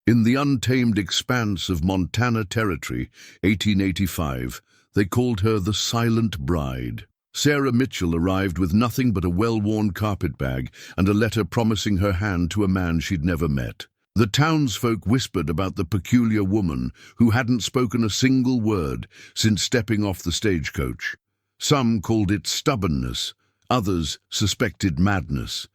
In the untamed expanse of Montana Territory, 1885, they called her the Silent Bride. Sarah Mitchell arrived with nothing but a well-worn carpetbag and a letter promising her hand to a man she'd never met. The townsfolk whispered about the peculiar woman who hadn't spoken a single word since stepping off the stagecoach. Some called it stubbornness, others suspected madness.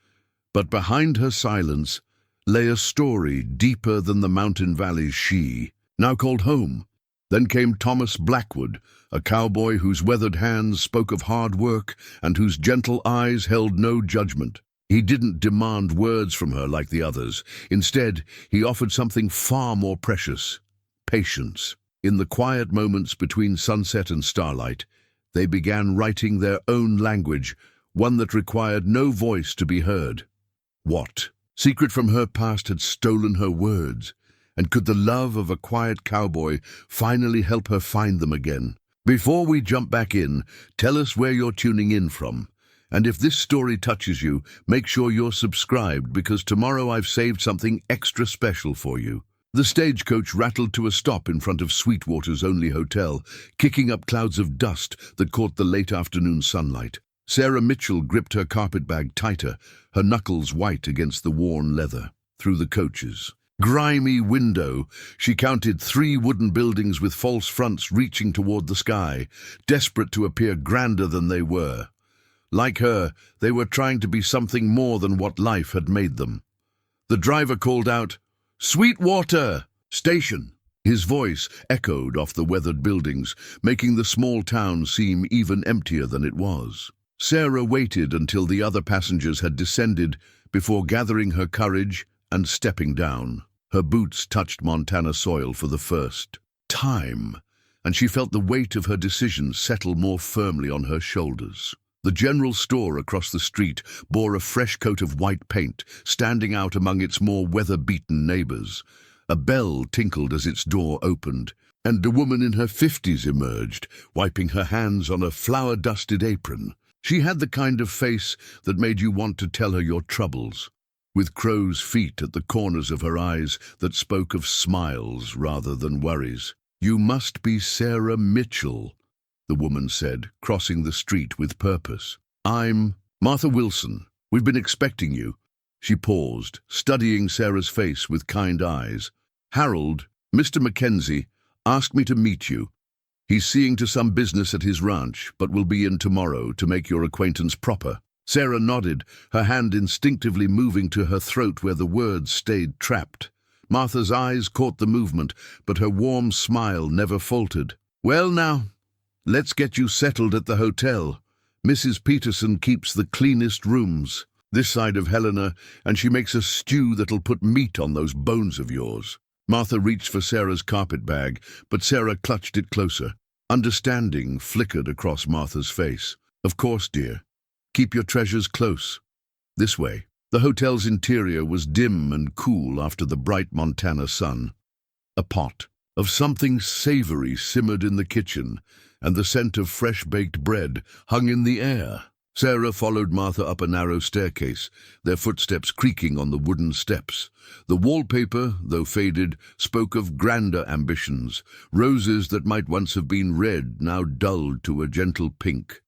But behind her silence lay a story deeper than the mountain valleys she now called home. Then came Thomas Blackwood, a cowboy whose weathered hands spoke of hard work and whose gentle eyes held no judgment. He didn't demand words from her like the others. Instead, he offered something far more precious: patience. In the quiet moments between sunset and starlight, they began writing their own language, one that required no voice to be heard. What secret from her past had stolen her words? And could the love of a quiet cowboy finally help her find them again? Before we jump back in, tell us where you're tuning in from. And if this story touches you, make sure you're subscribed, because tomorrow I've saved something extra special for you. The stagecoach rattled to a stop in front of Sweetwater's only hotel, kicking up clouds of dust that caught the late afternoon sunlight. Sarah Mitchell gripped her carpetbag tighter, her knuckles white against the worn leather. Through the coach's grimy window, she counted 3 wooden buildings with false fronts reaching toward the sky, desperate to appear grander than they were. Like her, they were trying to be something more than what life had made them. The driver called out, "Sweetwater! Station!" His voice echoed off the weathered buildings, making the small town seem even emptier than it was. Sarah waited until the other passengers had descended before gathering her courage and stepping down. Her boots touched Montana soil for the first time, and she felt the weight of her decision settle more firmly on her shoulders. The general store across the street bore a fresh coat of white paint, standing out among its more weather-beaten neighbors. A bell tinkled as its door opened, and a woman in her 50s emerged, wiping her hands on a flour-dusted apron. She had the kind of face that made you want to tell her your troubles, with crow's feet at the corners of her eyes that spoke of smiles rather than worries. "You must be Sarah Mitchell," the woman said, crossing the street with purpose. "I'm Martha Wilson. We've been expecting you." She paused, studying Sarah's face with kind eyes. "Harold, Mr. McKenzie, asked me to meet you. He's seeing to some business at his ranch, but will be in tomorrow to make your acquaintance proper." Sarah nodded, her hand instinctively moving to her throat where the words stayed trapped. Martha's eyes caught the movement, but her warm smile never faltered. "Well now, let's get you settled at the hotel. Mrs. Peterson keeps the cleanest rooms this side of Helena, and she makes a stew that'll put meat on those bones of yours." Martha reached for Sarah's carpetbag, but Sarah clutched it closer. Understanding flickered across Martha's face. "Of course, dear. Keep your treasures close. This way." The hotel's interior was dim and cool after the bright Montana sun. A pot of something savory simmered in the kitchen, and the scent of fresh-baked bread hung in the air. Sarah followed Martha up a narrow staircase, their footsteps creaking on the wooden steps. The wallpaper, though faded, spoke of grander ambitions, roses that might once have been red, now dulled to a gentle pink.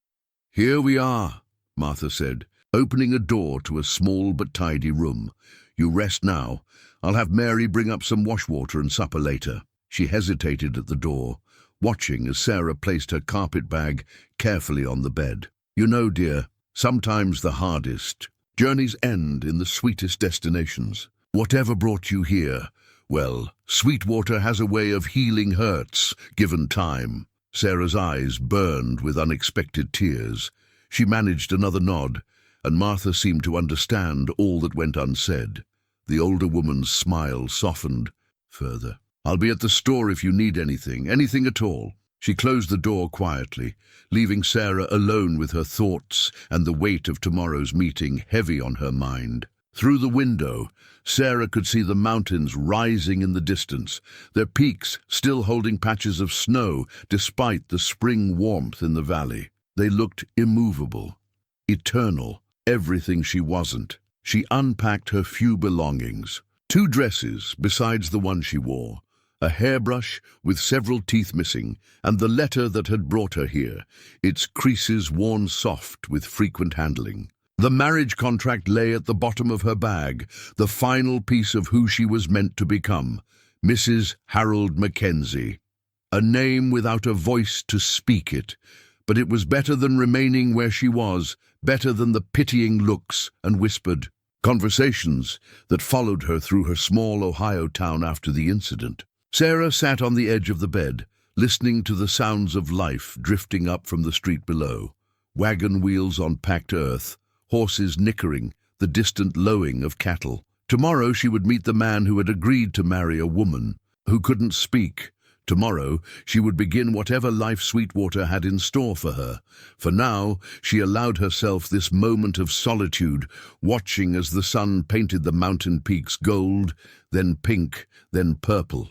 "Here we are," Martha said, opening a door to a small but tidy room. "You rest now. I'll have Mary bring up some washwater and supper later." She hesitated at the door, watching as Sarah placed her carpetbag carefully on the bed. "You know, dear, sometimes the hardest journeys end in the sweetest destinations. Whatever brought you here, well, Sweetwater has a way of healing hurts, given time." Sarah's eyes burned with unexpected tears. She managed another nod, and Martha seemed to understand all that went unsaid. The older woman's smile softened further. "I'll be at the store if you need anything at all." She closed the door quietly, leaving Sarah alone with her thoughts and the weight of tomorrow's meeting heavy on her mind. Through the window, Sarah could see the mountains rising in the distance, their peaks still holding patches of snow despite the spring warmth in the valley. They looked immovable, eternal, everything she wasn't. She unpacked her few belongings, 2 dresses besides the one she wore, a hairbrush with several teeth missing, and the letter that had brought her here, its creases worn soft with frequent handling. The marriage contract lay at the bottom of her bag, the final piece of who she was meant to become, Mrs. Harold McKenzie. A name without a voice to speak it, but it was better than remaining where she was, better than the pitying looks and whispered conversations that followed her through her small Ohio town after the incident. Sarah sat on the edge of the bed, listening to the sounds of life drifting up from the street below. Wagon wheels on packed earth, horses nickering, the distant lowing of cattle. Tomorrow she would meet the man who had agreed to marry a woman who couldn't speak. Tomorrow she would begin whatever life Sweetwater had in store for her. For now, she allowed herself this moment of solitude, watching as the sun painted the mountain peaks gold, then pink, then purple.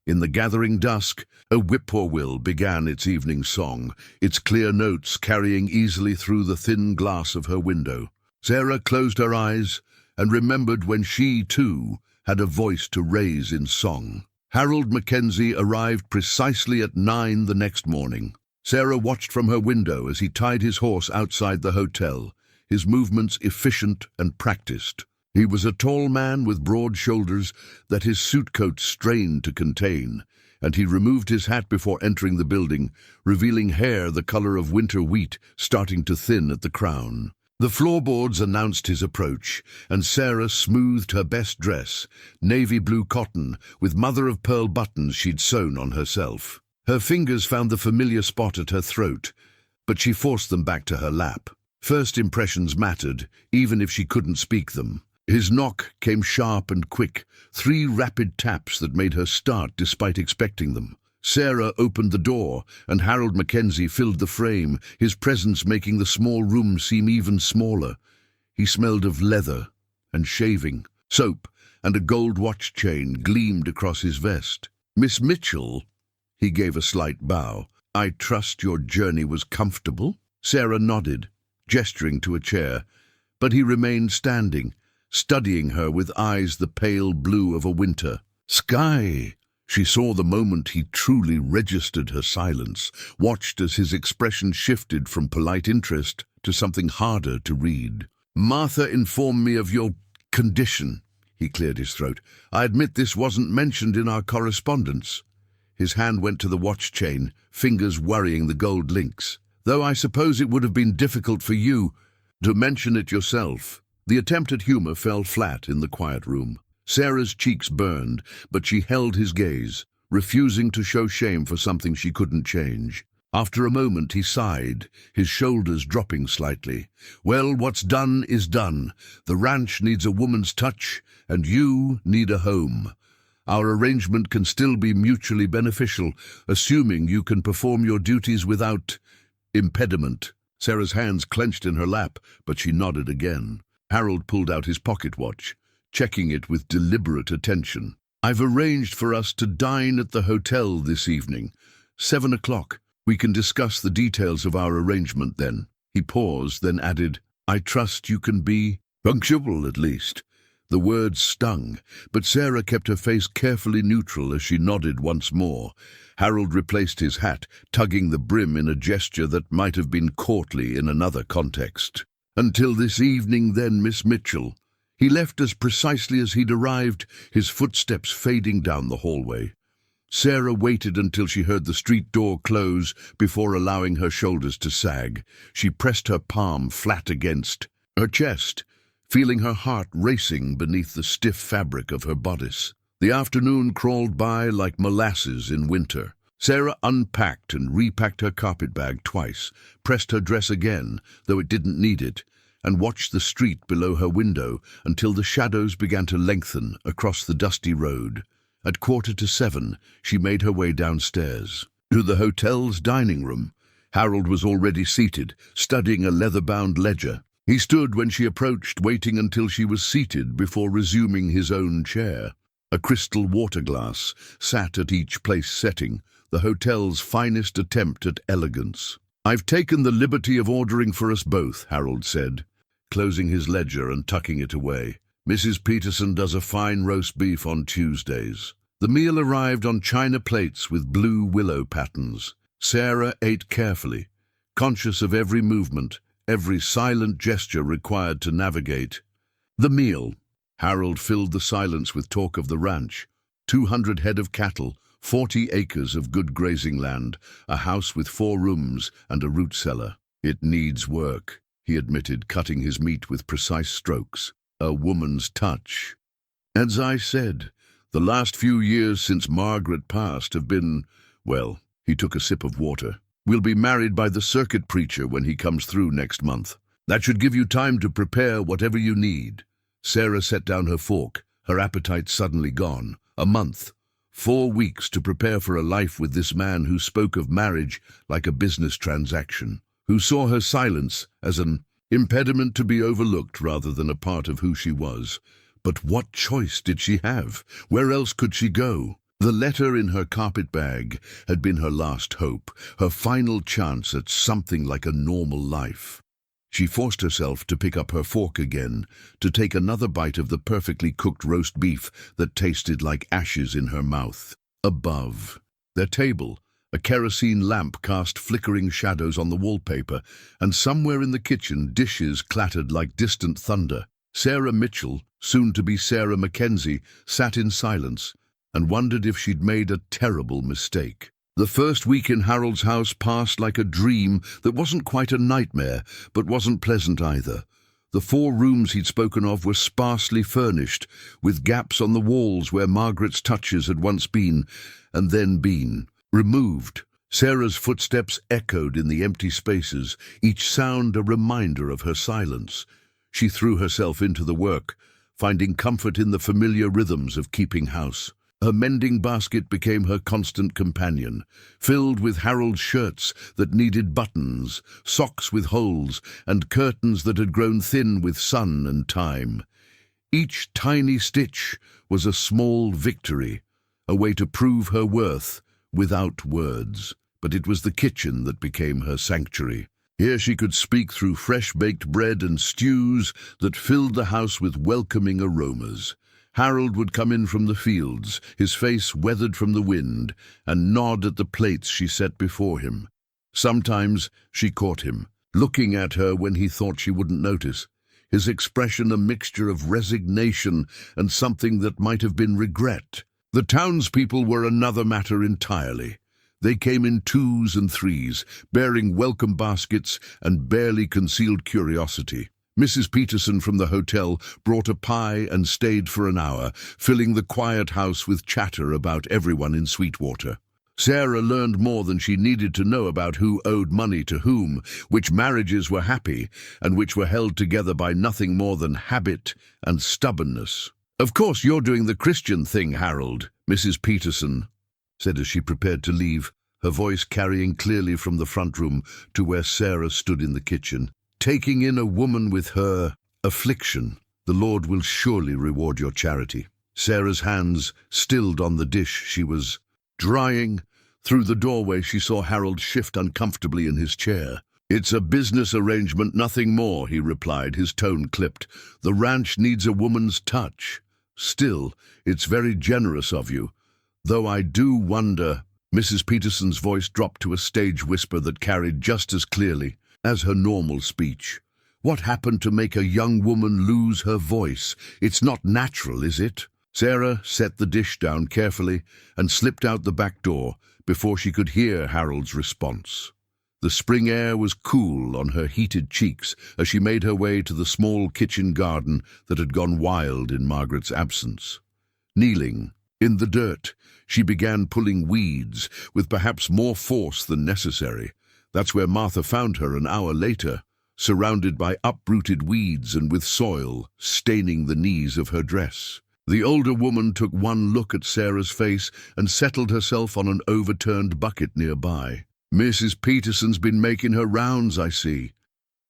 In the gathering dusk, a whippoorwill began its evening song, its clear notes carrying easily through the thin glass of her window. Sarah closed her eyes and remembered when she, too, had a voice to raise in song. Harold McKenzie arrived precisely at 9 the next morning. Sarah watched from her window as he tied his horse outside the hotel, his movements efficient and practiced. He was a tall man with broad shoulders that his suit coat strained to contain, and he removed his hat before entering the building, revealing hair the color of winter wheat starting to thin at the crown. The floorboards announced his approach, and Sarah smoothed her best dress, navy blue cotton, with mother-of-pearl buttons she'd sewn on herself. Her fingers found the familiar spot at her throat, but she forced them back to her lap. First impressions mattered, even if she couldn't speak them. His knock came sharp and quick, 3 rapid taps that made her start despite expecting them. Sarah opened the door, and Harold McKenzie filled the frame, his presence making the small room seem even smaller. He smelled of leather and shaving. Soap and a gold watch chain gleamed across his vest. "Miss Mitchell," he gave a slight bow. "I trust your journey was comfortable?" Sarah nodded, gesturing to a chair, but he remained standing, studying her with eyes the pale blue of a winter sky. She saw the moment he truly registered her silence, watched as his expression shifted from polite interest to something harder to read. "Martha informed me of your condition," he cleared his throat. "I admit this wasn't mentioned in our correspondence." His hand went to the watch chain, fingers worrying the gold links. "Though I suppose it would have been difficult for you to mention it yourself." The attempt at humor fell flat in the quiet room. Sarah's cheeks burned, but she held his gaze, refusing to show shame for something she couldn't change. After a moment he sighed, his shoulders dropping slightly. "Well, what's done is done. The ranch needs a woman's touch, and you need a home. Our arrangement can still be mutually beneficial, assuming you can perform your duties without impediment." Sarah's hands clenched in her lap, but she nodded again. Harold pulled out his pocket watch, checking it with deliberate attention. "I've arranged for us to dine at the hotel this evening. 7 o'clock. We can discuss the details of our arrangement then." He paused, then added, "I trust you can be punctual at least." The words stung, but Sarah kept her face carefully neutral as she nodded once more. Harold replaced his hat, tugging the brim in a gesture that might have been courtly in another context. "Until this evening then, Miss Mitchell." He left as precisely as he'd arrived, his footsteps fading down the hallway. Sarah waited until she heard the street door close before allowing her shoulders to sag. She pressed her palm flat against her chest, feeling her heart racing beneath the stiff fabric of her bodice. The afternoon crawled by like molasses in winter. Sarah unpacked and repacked her carpetbag twice, pressed her dress again, though it didn't need it, and watched the street below her window until the shadows began to lengthen across the dusty road. At 7:15, she made her way downstairs to the hotel's dining room. Harold was already seated, studying a leather-bound ledger. He stood when she approached, waiting until she was seated before resuming his own chair. A crystal water glass sat at each place setting, the hotel's finest attempt at elegance. "I've taken the liberty of ordering for us both," Harold said, closing his ledger and tucking it away. Mrs. Peterson does a fine roast beef on Tuesdays. The meal arrived on china plates with blue willow patterns. Sarah ate carefully, conscious of every movement, every silent gesture required to navigate. The meal. Harold filled the silence with talk of the ranch. 200 head of cattle, 40 acres of good grazing land, a house with 4 rooms and a root cellar. It needs work, he admitted, cutting his meat with precise strokes. A woman's touch. As I said, the last few years since Margaret passed have been, well, he took a sip of water. We'll be married by the circuit preacher when he comes through next month. That should give you time to prepare whatever you need. Sarah set down her fork, her appetite suddenly gone. A month, 4 weeks to prepare for a life with this man who spoke of marriage like a business transaction, who saw her silence as an impediment to be overlooked rather than a part of who she was. But what choice did she have? Where else could she go? The letter in her carpetbag had been her last hope, her final chance at something like a normal life. She forced herself to pick up her fork again, to take another bite of the perfectly cooked roast beef that tasted like ashes in her mouth. Above, their table, a kerosene lamp cast flickering shadows on the wallpaper, and somewhere in the kitchen dishes clattered like distant thunder. Sarah Mitchell, soon to be Sarah McKenzie, sat in silence and wondered if she'd made a terrible mistake. The first week in Harold's house passed like a dream that wasn't quite a nightmare, but wasn't pleasant either. The 4 rooms he'd spoken of were sparsely furnished, with gaps on the walls where Margaret's touches had once been, and then been removed. Sarah's footsteps echoed in the empty spaces, each sound a reminder of her silence. She threw herself into the work, finding comfort in the familiar rhythms of keeping house. Her mending basket became her constant companion, filled with Harold's shirts that needed buttons, socks with holes, and curtains that had grown thin with sun and time. Each tiny stitch was a small victory, a way to prove her worth without words. But it was the kitchen that became her sanctuary. Here she could speak through fresh-baked bread and stews that filled the house with welcoming aromas. Harold would come in from the fields, his face weathered from the wind, and nod at the plates she set before him. Sometimes she caught him, looking at her when he thought she wouldn't notice, his expression a mixture of resignation and something that might have been regret. The townspeople were another matter entirely. They came in 2s and 3s, bearing welcome baskets and barely concealed curiosity. Mrs. Peterson from the hotel brought a pie and stayed for an hour, filling the quiet house with chatter about everyone in Sweetwater. Sarah learned more than she needed to know about who owed money to whom, which marriages were happy, and which were held together by nothing more than habit and stubbornness. "Of course you're doing the Christian thing, Harold," Mrs. Peterson said as she prepared to leave, her voice carrying clearly from the front room to where Sarah stood in the kitchen. "Taking in a woman with her affliction. The Lord will surely reward your charity." Sarah's hands stilled on the dish she was drying. Through the doorway she saw Harold shift uncomfortably in his chair. "It's a business arrangement, nothing more," he replied, his tone clipped. "The ranch needs a woman's touch. Still, it's very generous of you. Though I do wonder—" Mrs. Peterson's voice dropped to a stage whisper that carried just as clearly as her normal speech. "What happened to make a young woman lose her voice? It's not natural, is it?" Sarah set the dish down carefully and slipped out the back door before she could hear Harold's response. The spring air was cool on her heated cheeks as she made her way to the small kitchen garden that had gone wild in Margaret's absence. Kneeling in the dirt, she began pulling weeds with perhaps more force than necessary. That's where Martha found her an hour later, surrounded by uprooted weeds and with soil staining the knees of her dress. The older woman took one look at Sarah's face and settled herself on an overturned bucket nearby. "Mrs. Peterson's been making her rounds, I see."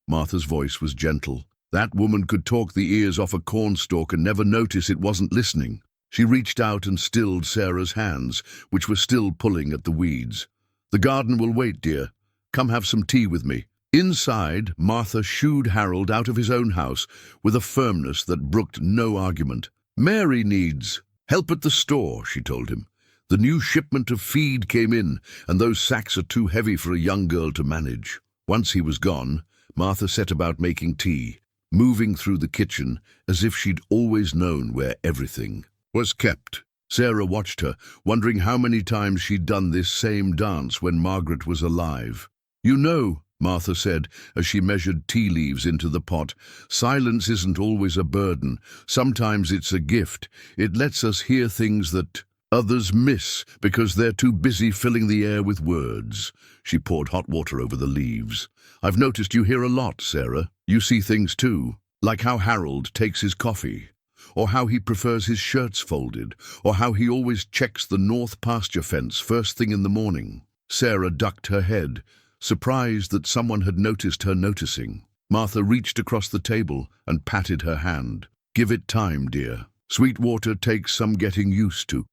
Martha's voice was gentle. That woman could talk the ears off a cornstalk and never notice it wasn't listening. She reached out and stilled Sarah's hands, which were still pulling at the weeds. "The garden will wait, dear. Come have some tea with me." Inside, Martha shooed Harold out of his own house with a firmness that brooked no argument. "Mary needs help at the store," she told him. "The new shipment of feed came in, and those sacks are too heavy for a young girl to manage." Once he was gone, Martha set about making tea, moving through the kitchen as if she'd always known where everything was kept. Sarah watched her, wondering how many times she'd done this same dance when Margaret was alive. "You know," Martha said as she measured tea leaves into the pot, "silence isn't always a burden. Sometimes it's a gift. It lets us hear things that others miss because they're too busy filling the air with words." She poured hot water over the leaves. "I've noticed you hear a lot, Sarah. You see things too, like how Harold takes his coffee, or how he prefers his shirts folded, or how he always checks the north pasture fence first thing in the morning." Sarah ducked her head, surprised that someone had noticed her noticing. Martha reached across the table and patted her hand. "Give it time, dear. Sweetwater takes some getting used to.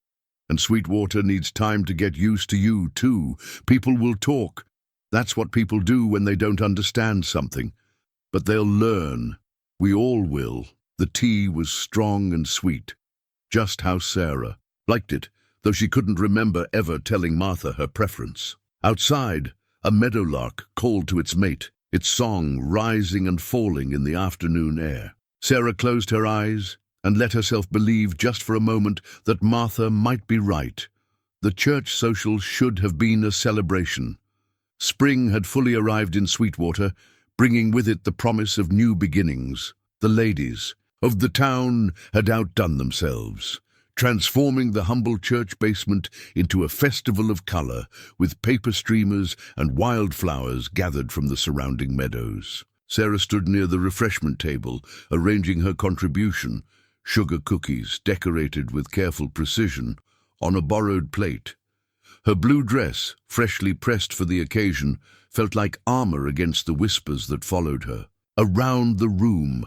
And Sweetwater needs time to get used to you, too. People will talk. That's what people do when they don't understand something. But they'll learn. We all will." The tea was strong and sweet, just how Sarah liked it, though she couldn't remember ever telling Martha her preference. Outside, a meadowlark called to its mate, its song rising and falling in the afternoon air. Sarah closed her eyes and let herself believe just for a moment that Martha might be right. The church social should have been a celebration. Spring had fully arrived in Sweetwater, bringing with it the promise of new beginnings. The ladies of the town had outdone themselves, transforming the humble church basement into a festival of color, with paper streamers and wildflowers gathered from the surrounding meadows. Sarah stood near the refreshment table, arranging her contribution, sugar cookies decorated with careful precision, on a borrowed plate. Her blue dress, freshly pressed for the occasion, felt like armor against the whispers that followed her. Around the room,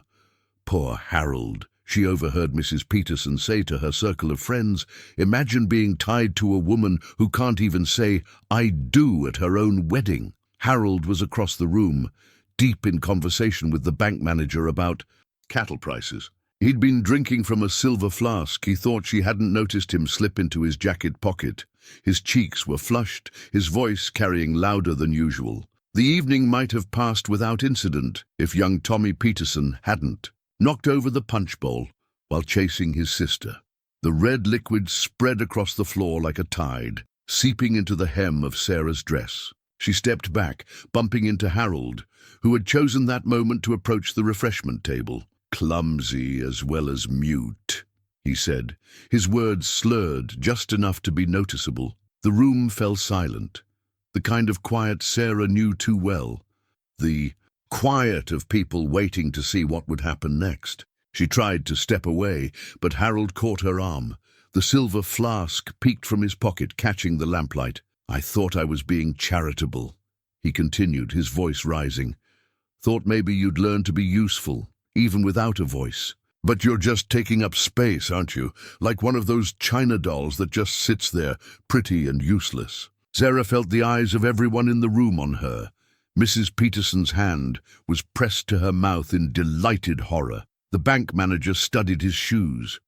"Poor Harold," she overheard Mrs. Peterson say to her circle of friends. "Imagine being tied to a woman who can't even say 'I do' at her own wedding." Harold was across the room, deep in conversation with the bank manager about cattle prices. He'd been drinking from a silver flask. He thought she hadn't noticed him slip into his jacket pocket. His cheeks were flushed, his voice carrying louder than usual. The evening might have passed without incident if young Tommy Peterson hadn't knocked over the punch bowl while chasing his sister. The red liquid spread across the floor like a tide, seeping into the hem of Sarah's dress. She stepped back, bumping into Harold, who had chosen that moment to approach the refreshment table. "Clumsy as well as mute," he said, his words slurred just enough to be noticeable. The room fell silent, the kind of quiet Sarah knew too well, the quiet of people waiting to see what would happen next. She tried to step away, but Harold caught her arm. The silver flask peeked from his pocket, catching the lamplight. "I thought I was being charitable," he continued, his voice rising. "Thought maybe you'd learn to be useful, even without a voice. But you're just taking up space, aren't you? Like one of those china dolls that just sits there, pretty and useless." Sarah felt the eyes of everyone in the room on her. Mrs. Peterson's hand was pressed to her mouth in delighted horror. The bank manager studied his shoes.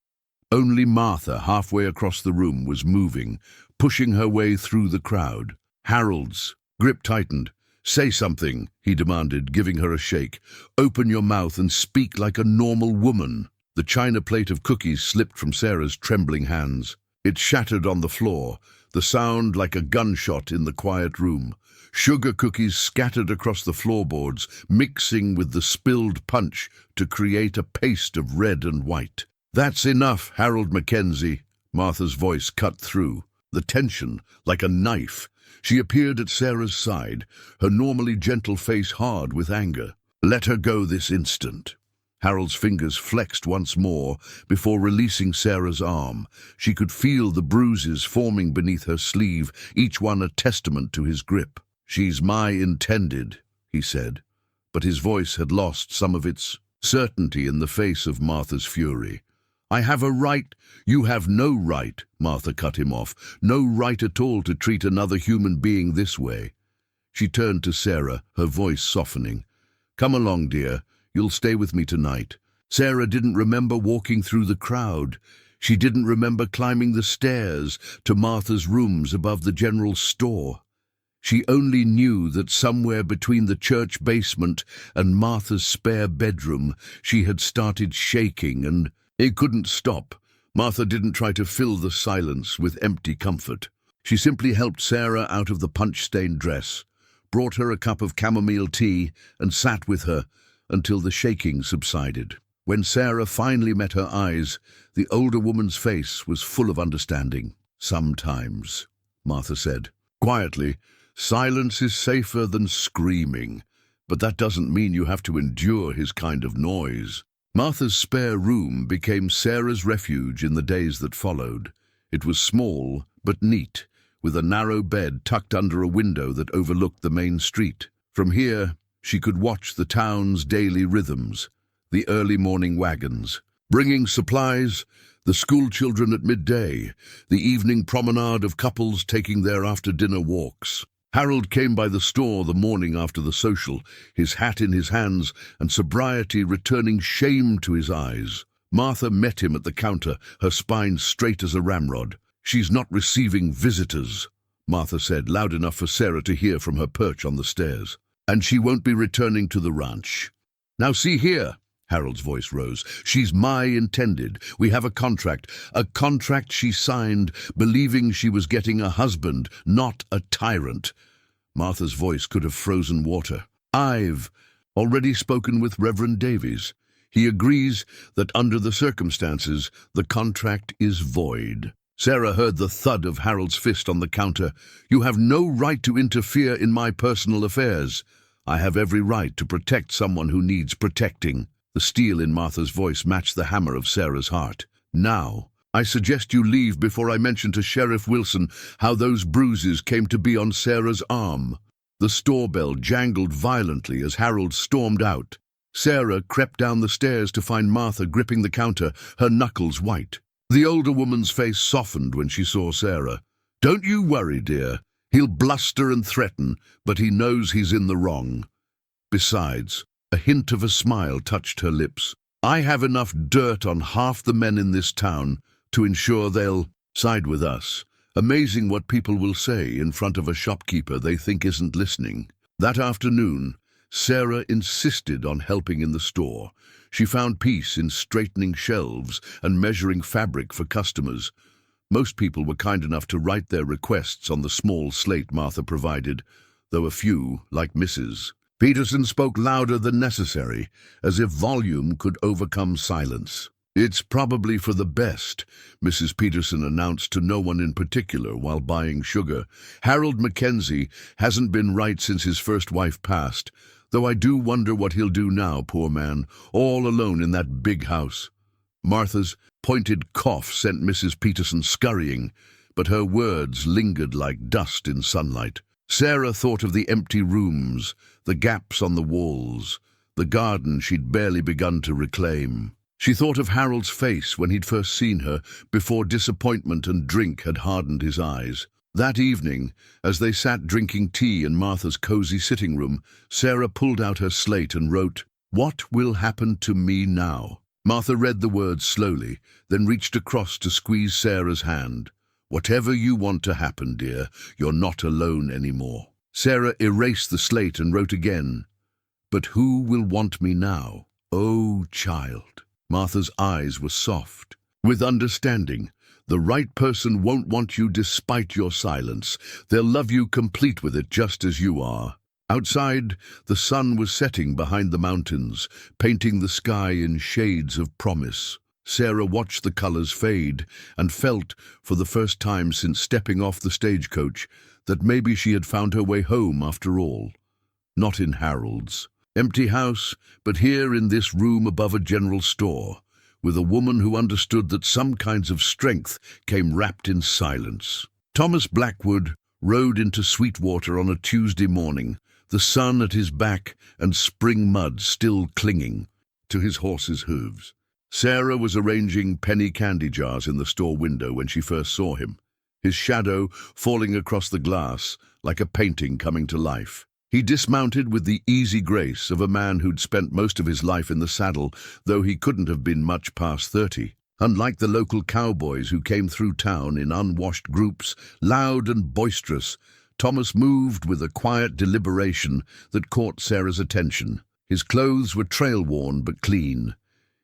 Only Martha, halfway across the room, was moving, pushing her way through the crowd. Harold's grip tightened. "Say something," he demanded, giving her a shake. "Open your mouth and speak like a normal woman." The china plate of cookies slipped from Sarah's trembling hands. It shattered on the floor, the sound like a gunshot in the quiet room. Sugar cookies scattered across the floorboards, mixing with the spilled punch to create a paste of red and white. "That's enough, Harold McKenzie," Martha's voice cut through, the tension like a knife. She appeared at Sarah's side, her normally gentle face hard with anger. "Let her go this instant." Harold's fingers flexed once more before releasing Sarah's arm. She could feel the bruises forming beneath her sleeve, each one a testament to his grip. "She's my intended," he said, but his voice had lost some of its certainty in the face of Martha's fury. "I have a right." "You have no right," Martha cut him off. "No right at all to treat another human being this way." She turned to Sarah, her voice softening. "Come along, dear. You'll stay with me tonight." Sarah didn't remember walking through the crowd. She didn't remember climbing the stairs to Martha's rooms above the general store. She only knew that somewhere between the church basement and Martha's spare bedroom, she had started shaking, and it couldn't stop. Martha didn't try to fill the silence with empty comfort. She simply helped Sarah out of the punch-stained dress, brought her a cup of chamomile tea, and sat with her until the shaking subsided. When Sarah finally met her eyes, the older woman's face was full of understanding. "Sometimes," Martha said. Quietly, "silence is safer than screaming, but that doesn't mean you have to endure his kind of noise." Martha's spare room became Sarah's refuge in the days that followed. It was small, but neat, with a narrow bed tucked under a window that overlooked the main street. From here, she could watch the town's daily rhythms, the early morning wagons, bringing supplies, the school children at midday, the evening promenade of couples taking their after-dinner walks. Harold came by the store the morning after the social, his hat in his hands and sobriety returning shame to his eyes. Martha met him at the counter, her spine straight as a ramrod. "She's not receiving visitors," Martha said, loud enough for Sarah to hear from her perch on the stairs. "And she won't be returning to the ranch." "Now see here," Harold's voice rose. "She's my intended. We have a contract she signed, believing she was getting a husband, not a tyrant." Martha's voice could have frozen water. "I've already spoken with Reverend Davies. He agrees that under the circumstances, the contract is void." Sarah heard the thud of Harold's fist on the counter. "You have no right to interfere in my personal affairs. I have every right to protect someone who needs protecting." The steel in Martha's voice matched the hammer of Sarah's heart. "Now, I suggest you leave before I mention to Sheriff Wilson how those bruises came to be on Sarah's arm." The store bell jangled violently as Harold stormed out. Sarah crept down the stairs to find Martha gripping the counter, her knuckles white. The older woman's face softened when she saw Sarah. "Don't you worry, dear. He'll bluster and threaten, but he knows he's in the wrong. Besides," a hint of a smile touched her lips, "I have enough dirt on half the men in this town to ensure they'll side with us. Amazing what people will say in front of a shopkeeper they think isn't listening." That afternoon, Sarah insisted on helping in the store. She found peace in straightening shelves and measuring fabric for customers. Most people were kind enough to write their requests on the small slate Martha provided, though a few, like Mrs. Peterson, spoke louder than necessary, as if volume could overcome silence. "It's probably for the best," Mrs. Peterson announced to no one in particular while buying sugar. "Harold McKenzie hasn't been right since his first wife passed, though I do wonder what he'll do now, poor man, all alone in that big house." Martha's pointed cough sent Mrs. Peterson scurrying, but her words lingered like dust in sunlight. Sarah thought of the empty rooms, the gaps on the walls, the garden she'd barely begun to reclaim. She thought of Harold's face when he'd first seen her, before disappointment and drink had hardened his eyes. That evening, as they sat drinking tea in Martha's cozy sitting room, Sarah pulled out her slate and wrote, "What will happen to me now?" Martha read the words slowly, then reached across to squeeze Sarah's hand. "Whatever you want to happen, dear, you're not alone anymore." Sarah erased the slate and wrote again, "But who will want me now? Oh, child." Martha's eyes were soft, with understanding. "The right person won't want you despite your silence. They'll love you complete with it just as you are." Outside, the sun was setting behind the mountains, painting the sky in shades of promise. Sarah watched the colors fade and felt, for the first time since stepping off the stagecoach, that maybe she had found her way home after all. Not in Harold's empty house, but here in this room above a general store, with a woman who understood that some kinds of strength came wrapped in silence. Thomas Blackwood rode into Sweetwater on a Tuesday morning, the sun at his back and spring mud still clinging to his horse's hooves. Sarah was arranging penny candy jars in the store window when she first saw him. his shadow falling across the glass like a painting coming to life. He dismounted with the easy grace of a man who'd spent most of his life in the saddle, though he couldn't have been much past 30. Unlike the local cowboys who came through town in unwashed groups, loud and boisterous, Thomas moved with a quiet deliberation that caught Sarah's attention. His clothes were trail-worn but clean,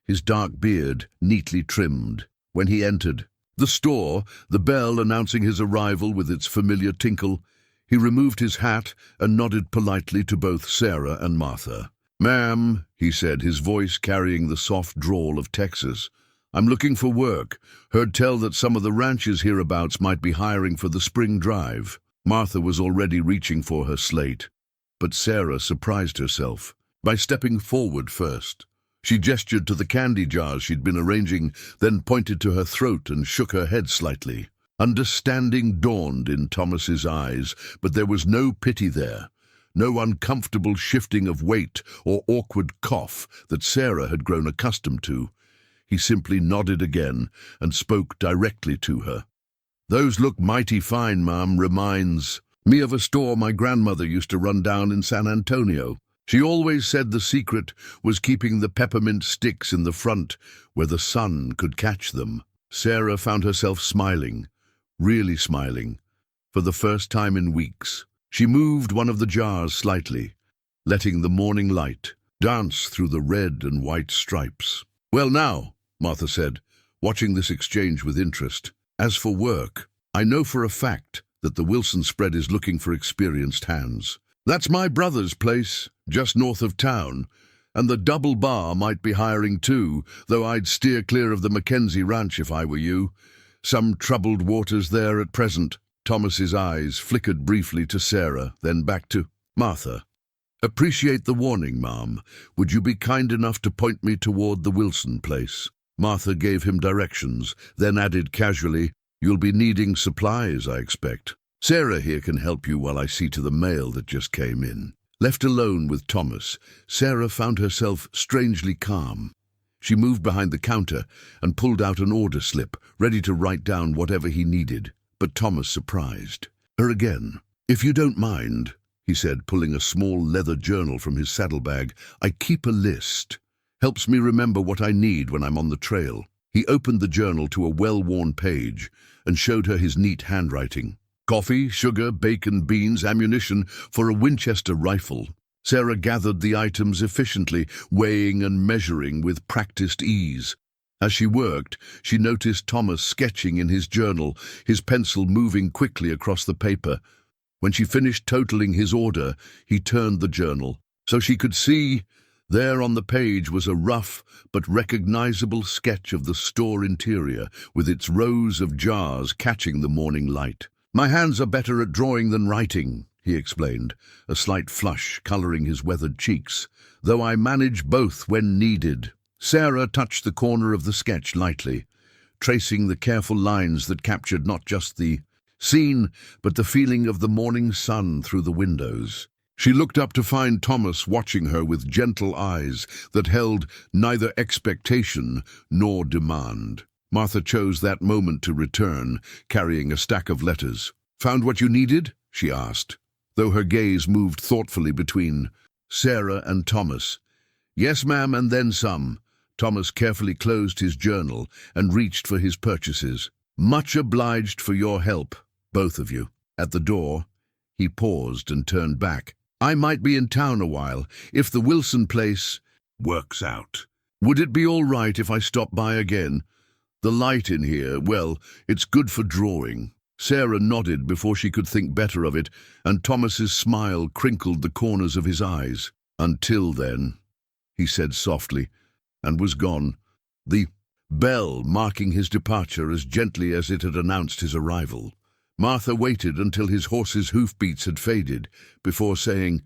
his dark beard neatly trimmed. When he entered the store, the bell announcing his arrival with its familiar tinkle, he removed his hat and nodded politely to both Sarah and Martha. "Ma'am," he said, his voice carrying the soft drawl of Texas, "I'm looking for work. Heard tell that some of the ranches hereabouts might be hiring for the spring drive." Martha was already reaching for her slate, but Sarah surprised herself by stepping forward first. She gestured to the candy jars she'd been arranging, then pointed to her throat and shook her head slightly. Understanding dawned in Thomas's eyes, but there was no pity there, no uncomfortable shifting of weight or awkward cough that Sarah had grown accustomed to. He simply nodded again and spoke directly to her. "Those look mighty fine, ma'am. Reminds me of a store my grandmother used to run down in San Antonio. She always said the secret was keeping the peppermint sticks in the front where the sun could catch them." Sarah found herself smiling, really smiling, for the first time in weeks. She moved one of the jars slightly, letting the morning light dance through the red and white stripes. "Well now," Martha said, watching this exchange with interest, "as for work, I know for a fact that the Wilson spread is looking for experienced hands. That's my brother's place, just north of town, and the Double Bar might be hiring too, though I'd steer clear of the McKenzie ranch if I were you. Some troubled waters there at present." Thomas's eyes flickered briefly to Sarah, then back to Martha. "Appreciate the warning, ma'am. Would you be kind enough to point me toward the Wilson place?" Martha gave him directions, then added casually, "You'll be needing supplies, I expect. Sarah here can help you while I see to the mail that just came in." Left alone with Thomas, Sarah found herself strangely calm. She moved behind the counter and pulled out an order slip, ready to write down whatever he needed. But Thomas surprised her again. "If you don't mind," he said, pulling a small leather journal from his saddlebag, "I keep a list. Helps me remember what I need when I'm on the trail." He opened the journal to a well-worn page and showed her his neat handwriting. "Coffee, sugar, bacon, beans, ammunition for a Winchester rifle." Sarah gathered the items efficiently, weighing and measuring with practiced ease. As she worked, she noticed Thomas sketching in his journal, his pencil moving quickly across the paper. When she finished totaling his order, he turned the journal so she could see. There on the page was a rough but recognizable sketch of the store interior, with its rows of jars catching the morning light. "My hands are better at drawing than writing," he explained, a slight flush coloring his weathered cheeks, "though I manage both when needed." Sarah touched the corner of the sketch lightly, tracing the careful lines that captured not just the scene, but the feeling of the morning sun through the windows. She looked up to find Thomas watching her with gentle eyes that held neither expectation nor demand. Martha chose that moment to return, carrying a stack of letters. "Found what you needed?" she asked, though her gaze moved thoughtfully between Sarah and Thomas. "Yes, ma'am, and then some." Thomas carefully closed his journal and reached for his purchases. "Much obliged for your help, both of you." At the door, he paused and turned back. "I might be in town a while. If the Wilson place works out, would it be all right if I stop by again? The light in here, well, it's good for drawing." Sarah nodded before she could think better of it, and Thomas's smile crinkled the corners of his eyes. "Until then," he said softly, and was gone, the bell marking his departure as gently as it had announced his arrival. Martha waited until his horse's hoofbeats had faded before saying,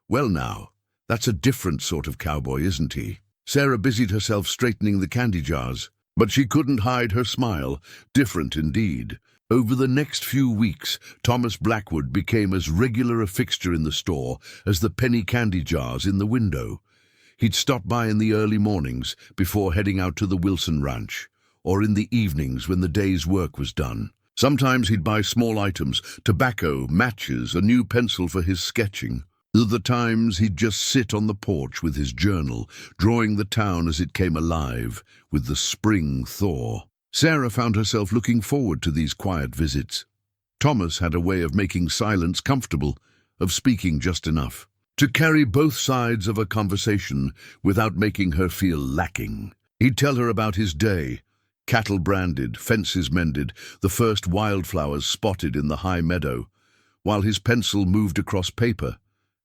"Well now, that's a different sort of cowboy, isn't he?" Sarah busied herself straightening the candy jars, but she couldn't hide her smile. Different indeed. Over the next few weeks, Thomas Blackwood became as regular a fixture in the store as the penny candy jars in the window. He'd stop by in the early mornings before heading out to the Wilson ranch, or in the evenings when the day's work was done. Sometimes he'd buy small items, tobacco, matches, a new pencil for his sketching. Other times he'd just sit on the porch with his journal, drawing the town as it came alive, with the spring thaw. Sarah found herself looking forward to these quiet visits. Thomas had a way of making silence comfortable, of speaking just enough to carry both sides of a conversation without making her feel lacking. He'd tell her about his day, cattle branded, fences mended, the first wildflowers spotted in the high meadow, while his pencil moved across paper,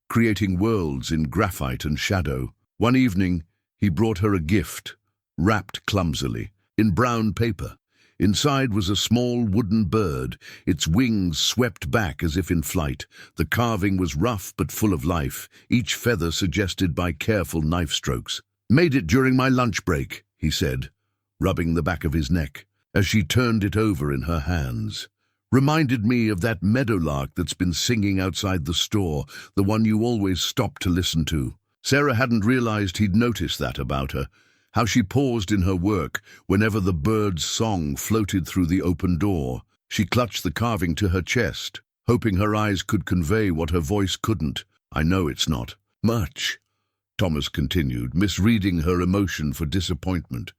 creating worlds in graphite and shadow. One evening, he brought her a gift, wrapped clumsily, in brown paper. Inside was a small wooden bird, its wings swept back as if in flight. The carving was rough but full of life, each feather suggested by careful knife strokes. "Made it during my lunch break," he said, rubbing the back of his neck, as she turned it over in her hands. "Reminded me of that meadowlark that's been singing outside the store, the one you always stop to listen to." Sarah hadn't realized he'd noticed that about her, how she paused in her work whenever the bird's song floated through the open door. She clutched the carving to her chest, hoping her eyes could convey what her voice couldn't. "I know it's not much," Thomas continued, misreading her emotion for disappointment.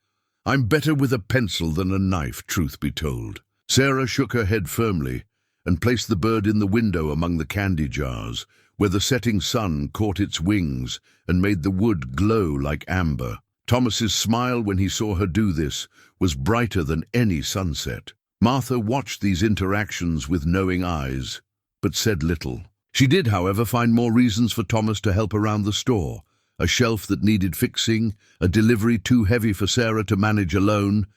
"I'm better with a pencil than a knife, truth be told." Sarah shook her head firmly and placed the bird in the window among the candy jars, where the setting sun caught its wings and made the wood glow like amber. Thomas's smile when he saw her do this was brighter than any sunset. Martha watched these interactions with knowing eyes, but said little. She did, however, find more reasons for Thomas to help around the store. A shelf that needed fixing, a delivery too heavy for Sarah to manage alone,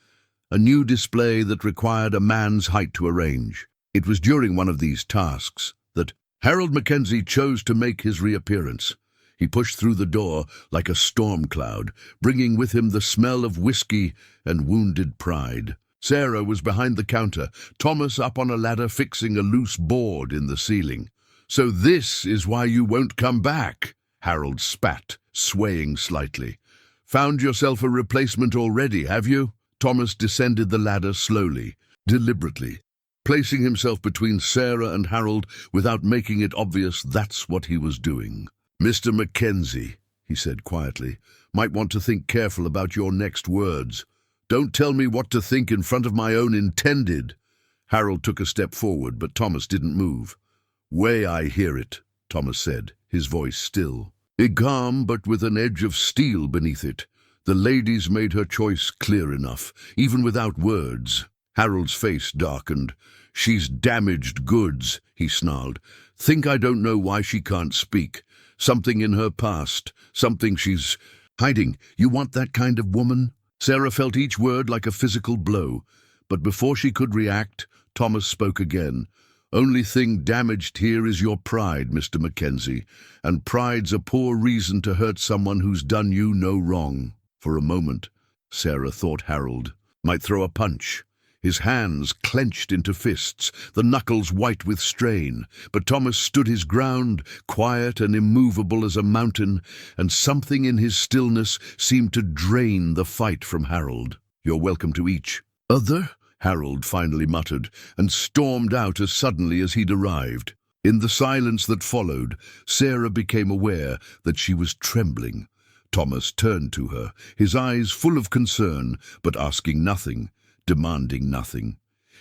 a new display that required a man's height to arrange. It was during one of these tasks that Harold McKenzie chose to make his reappearance. He pushed through the door like a storm cloud, bringing with him the smell of whiskey and wounded pride. Sarah was behind the counter, Thomas up on a ladder fixing a loose board in the ceiling. "So this is why you won't come back," Harold spat, swaying slightly. "Found yourself a replacement already, have you?" Thomas descended the ladder slowly, deliberately, placing himself between Sarah and Harold without making it obvious that's what he was doing. "Mr. McKenzie," he said quietly, "might want to think careful about your next words. Don't tell me what to think in front of my own intended." Harold took a step forward, but Thomas didn't move. "Way I hear it," Thomas said, his voice still. Calm, but with an edge of steel beneath it. The lady's made her choice clear enough, even without words. Harold's face darkened. "She's damaged goods," he snarled. "Think I don't know why she can't speak? Something in her past, something she's hiding. You want that kind of woman?" Sarah felt each word like a physical blow, but before she could react, Thomas spoke again. "Only thing damaged here is your pride, Mr. McKenzie, and pride's a poor reason to hurt someone who's done you no wrong." For a moment, Sarah thought Harold might throw a punch. His hands clenched into fists, the knuckles white with strain, but Thomas stood his ground, quiet and immovable as a mountain, and something in his stillness seemed to drain the fight from Harold. "You're welcome to each other," Harold finally muttered, and stormed out as suddenly as he'd arrived. In the silence that followed, Sarah became aware that she was trembling. Thomas turned to her, his eyes full of concern, but asking nothing, demanding nothing.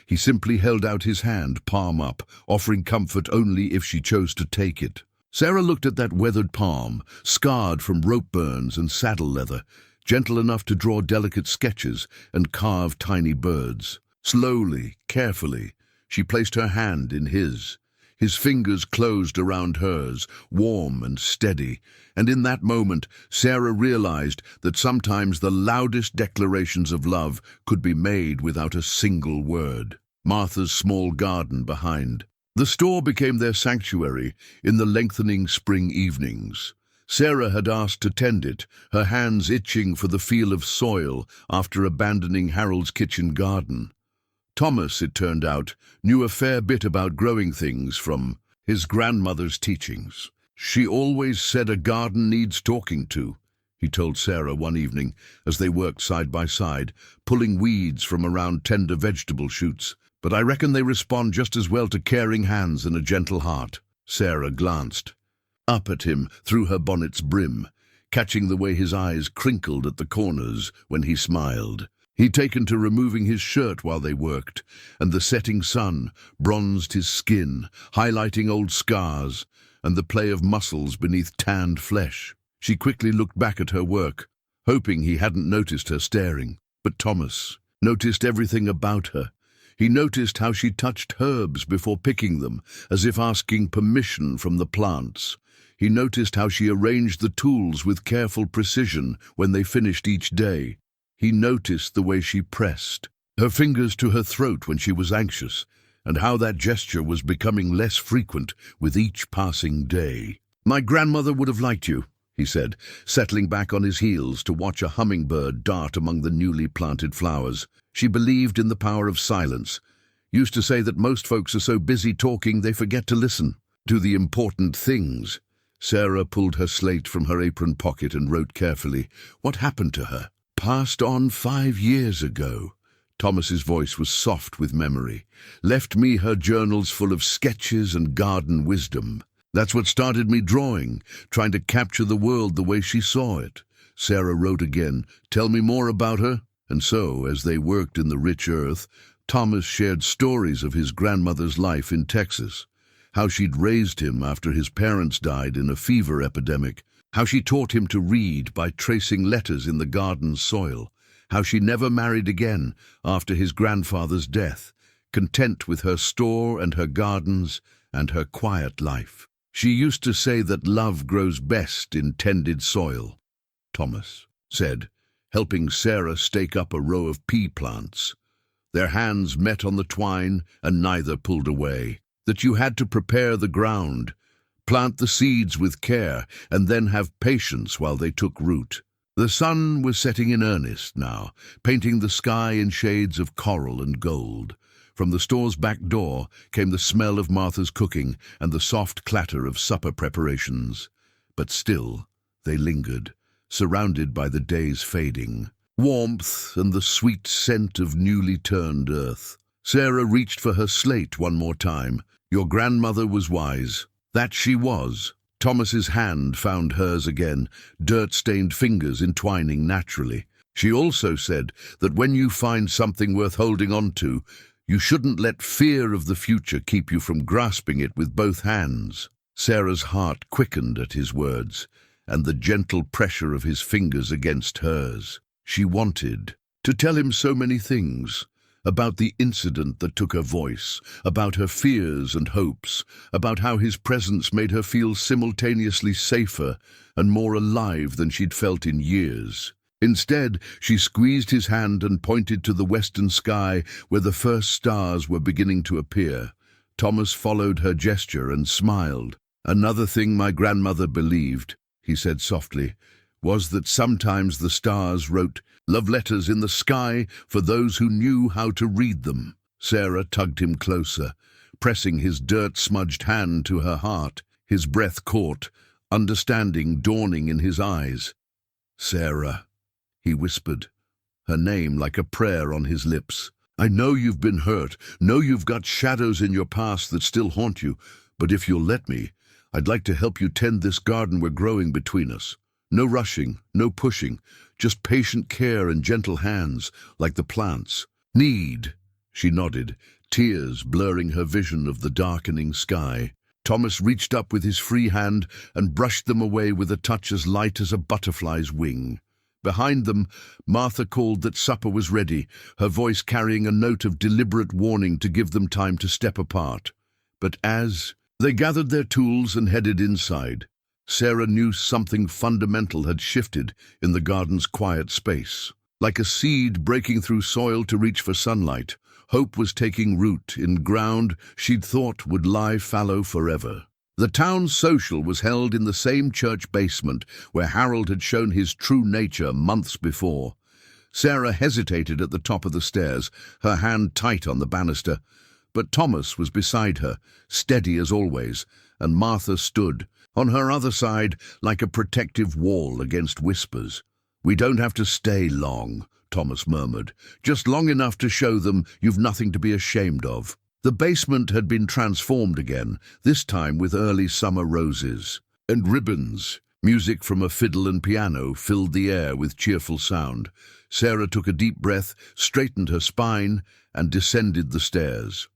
He simply held out his hand, palm up, offering comfort only if she chose to take it. Sarah looked at that weathered palm, scarred from rope burns and saddle leather, gentle enough to draw delicate sketches and carve tiny birds. Slowly, carefully, she placed her hand in his. His fingers closed around hers, warm and steady, and in that moment Sarah realized that sometimes the loudest declarations of love could be made without a single word. Martha's small garden behind. The store became their sanctuary in the lengthening spring evenings. Sarah had asked to tend it, her hands itching for the feel of soil after abandoning Harold's kitchen garden. Thomas, it turned out, knew a fair bit about growing things from his grandmother's teachings. "She always said a garden needs talking to," he told Sarah one evening as they worked side by side, pulling weeds from around tender vegetable shoots. but I reckon they respond just as well to caring hands and a gentle heart. Sarah glanced up at him through her bonnet's brim, catching the way his eyes crinkled at the corners when he smiled. He'd taken to removing his shirt while they worked, and the setting sun bronzed his skin, highlighting old scars and the play of muscles beneath tanned flesh. She quickly looked back at her work, hoping he hadn't noticed her staring. But Thomas noticed everything about her. He noticed how she touched herbs before picking them, as if asking permission from the plants. He noticed how she arranged the tools with careful precision when they finished each day. He noticed the way she pressed her fingers to her throat when she was anxious, and how that gesture was becoming less frequent with each passing day. "My grandmother would have liked you," he said, settling back on his heels to watch a hummingbird dart among the newly planted flowers. She believed in the power of silence. Used to say that most folks are so busy talking they forget to listen to the important things. Sarah pulled her slate from her apron pocket and wrote carefully. What happened to her? Passed on 5 years ago. Thomas's voice was soft with memory. Left me her journals full of sketches and garden wisdom. That's what started me drawing, trying to capture the world the way she saw it. Sarah wrote again, "Tell me more about her." And so, as they worked in the rich earth, Thomas shared stories of his grandmother's life in Texas, how she'd raised him after his parents died in a fever epidemic, how she taught him to read by tracing letters in the garden's soil, how she never married again after his grandfather's death, content with her store and her gardens and her quiet life. She used to say that love grows best in tended soil, Thomas said, helping Sarah stake up a row of pea plants. Their hands met on the twine and neither pulled away. That you had to prepare the ground, plant the seeds with care, and then have patience while they took root. The sun was setting in earnest now, painting the sky in shades of coral and gold. From the store's back door came the smell of Martha's cooking and the soft clatter of supper preparations. But still, they lingered, surrounded by the day's fading warmth and the sweet scent of newly turned earth. Sarah reached for her slate one more time. Your grandmother was wise. That she was. Thomas's hand found hers again, dirt-stained fingers entwining naturally. She also said that when you find something worth holding on to, you shouldn't let fear of the future keep you from grasping it with both hands. Sarah's heart quickened at his words, and the gentle pressure of his fingers against hers. She wanted to tell him so many things, about the incident that took her voice, about her fears and hopes, about how his presence made her feel simultaneously safer and more alive than she'd felt in years. Instead, she squeezed his hand and pointed to the western sky where the first stars were beginning to appear. Thomas followed her gesture and smiled. "Another thing my grandmother believed," he said softly, "was that sometimes the stars wrote love letters in the sky for those who knew how to read them." Sarah tugged him closer, pressing his dirt-smudged hand to her heart. His breath caught, understanding dawning in his eyes. "Sarah," he whispered, her name like a prayer on his lips. "I know you've been hurt, know you've got shadows in your past that still haunt you, but if you'll let me, I'd like to help you tend this garden we're growing between us. No rushing, no pushing, just patient care and gentle hands, like the plants need." She nodded, tears blurring her vision of the darkening sky. Thomas reached up with his free hand and brushed them away with a touch as light as a butterfly's wing. Behind them, Martha called that supper was ready, her voice carrying a note of deliberate warning to give them time to step apart. But as they gathered their tools and headed inside, Sarah knew something fundamental had shifted in the garden's quiet space. Like a seed breaking through soil to reach for sunlight, hope was taking root in ground she'd thought would lie fallow forever. The town social was held in the same church basement where Harold had shown his true nature months before. Sarah hesitated at the top of the stairs, her hand tight on the banister. But Thomas was beside her, steady as always, and Martha stood on her other side like a protective wall against whispers. "We don't have to stay long," Thomas murmured. "Just long enough to show them you've nothing to be ashamed of." The basement had been transformed again, this time with early summer roses and ribbons. Music from a fiddle and piano filled the air with cheerful sound. Sarah took a deep breath, straightened her spine, and descended the stairs.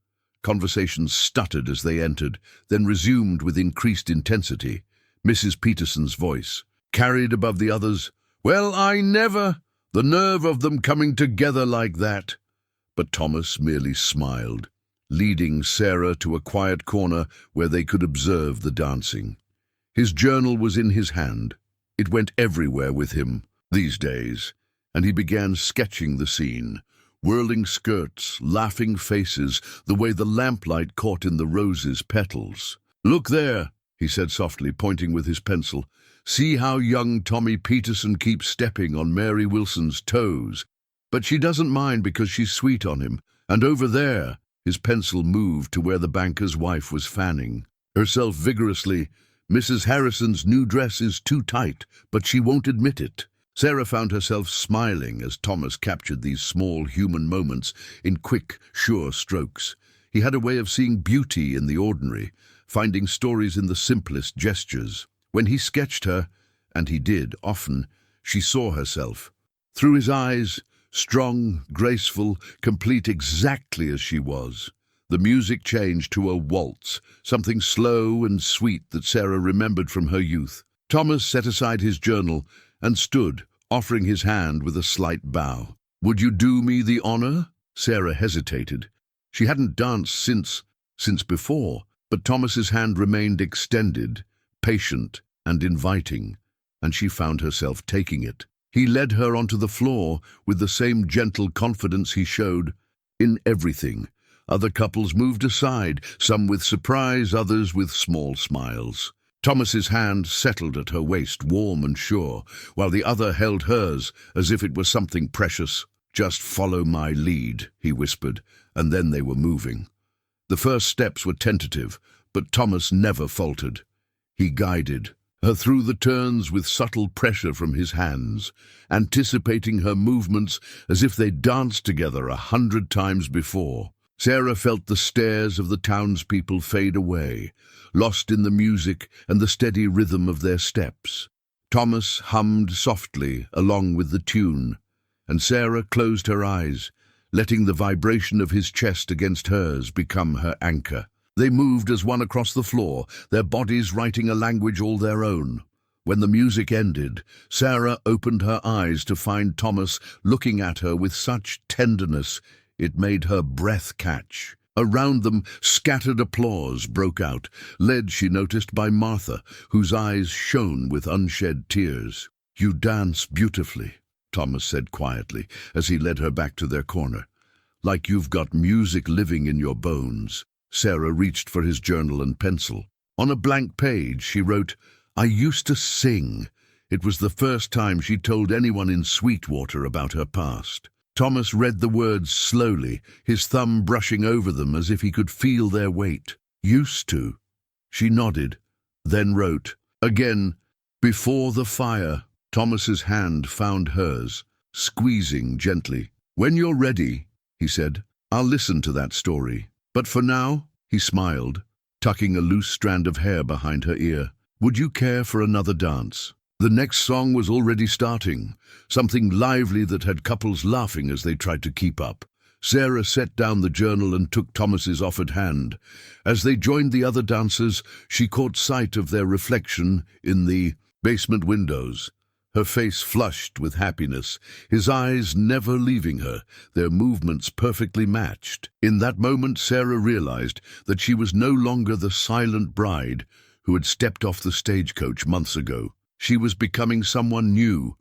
Conversations stuttered as they entered, then resumed with increased intensity. Mrs. Peterson's voice, carried above the others, "Well, I never! The nerve of them coming together like that!" But Thomas merely smiled, leading Sarah to a quiet corner where they could observe the dancing. His journal was in his hand. It went everywhere with him these days, and he began sketching the scene. Whirling skirts, laughing faces, the way the lamplight caught in the roses' petals. "Look there," he said softly, pointing with his pencil. "See how young Tommy Peterson keeps stepping on Mary Wilson's toes. But she doesn't mind because she's sweet on him. And over there," his pencil moved to where the banker's wife was fanning herself vigorously. "Mrs. Harrison's new dress is too tight, but she won't admit it." Sarah found herself smiling as Thomas captured these small human moments in quick, sure strokes. He had a way of seeing beauty in the ordinary, finding stories in the simplest gestures. When he sketched her, and he did often, she saw herself. Through his eyes, strong, graceful, complete exactly as she was. The music changed to a waltz, something slow and sweet that Sarah remembered from her youth. Thomas set aside his journal and stood, offering his hand with a slight bow. "Would you do me the honor?" Sarah hesitated. She hadn't danced since before, but Thomas's hand remained extended, patient and inviting, and she found herself taking it. He led her onto the floor with the same gentle confidence he showed in everything. Other couples moved aside, some with surprise, others with small smiles. Thomas's hand settled at her waist, warm and sure, while the other held hers as if it were something precious. "Just follow my lead," he whispered, and then they were moving. The first steps were tentative, but Thomas never faltered. He guided her through the turns with subtle pressure from his hands, anticipating her movements as if they'd danced together 100 times before. Sarah felt the stares of the townspeople fade away, lost in the music and the steady rhythm of their steps. Thomas hummed softly along with the tune, and Sarah closed her eyes, letting the vibration of his chest against hers become her anchor. They moved as one across the floor, their bodies writing a language all their own. When the music ended, Sarah opened her eyes to find Thomas looking at her with such tenderness it made her breath catch. Around them, scattered applause broke out, led, she noticed, by Martha, whose eyes shone with unshed tears. "You dance beautifully," Thomas said quietly, as he led her back to their corner. "Like you've got music living in your bones." Sarah reached for his journal and pencil. On a blank page, she wrote, "I used to sing." It was the first time she told anyone in Sweetwater about her past. Thomas read the words slowly, his thumb brushing over them as if he could feel their weight. "Used to." She nodded, then wrote, again, "Before the fire." Thomas's hand found hers, squeezing gently. "When you're ready," he said, "I'll listen to that story. But for now," he smiled, tucking a loose strand of hair behind her ear, "would you care for another dance?" The next song was already starting, something lively that had couples laughing as they tried to keep up. Sarah set down the journal and took Thomas's offered hand. As they joined the other dancers, she caught sight of their reflection in the basement windows. Her face flushed with happiness, his eyes never leaving her, their movements perfectly matched. In that moment, Sarah realized that she was no longer the silent bride who had stepped off the stagecoach months ago. She was becoming someone new,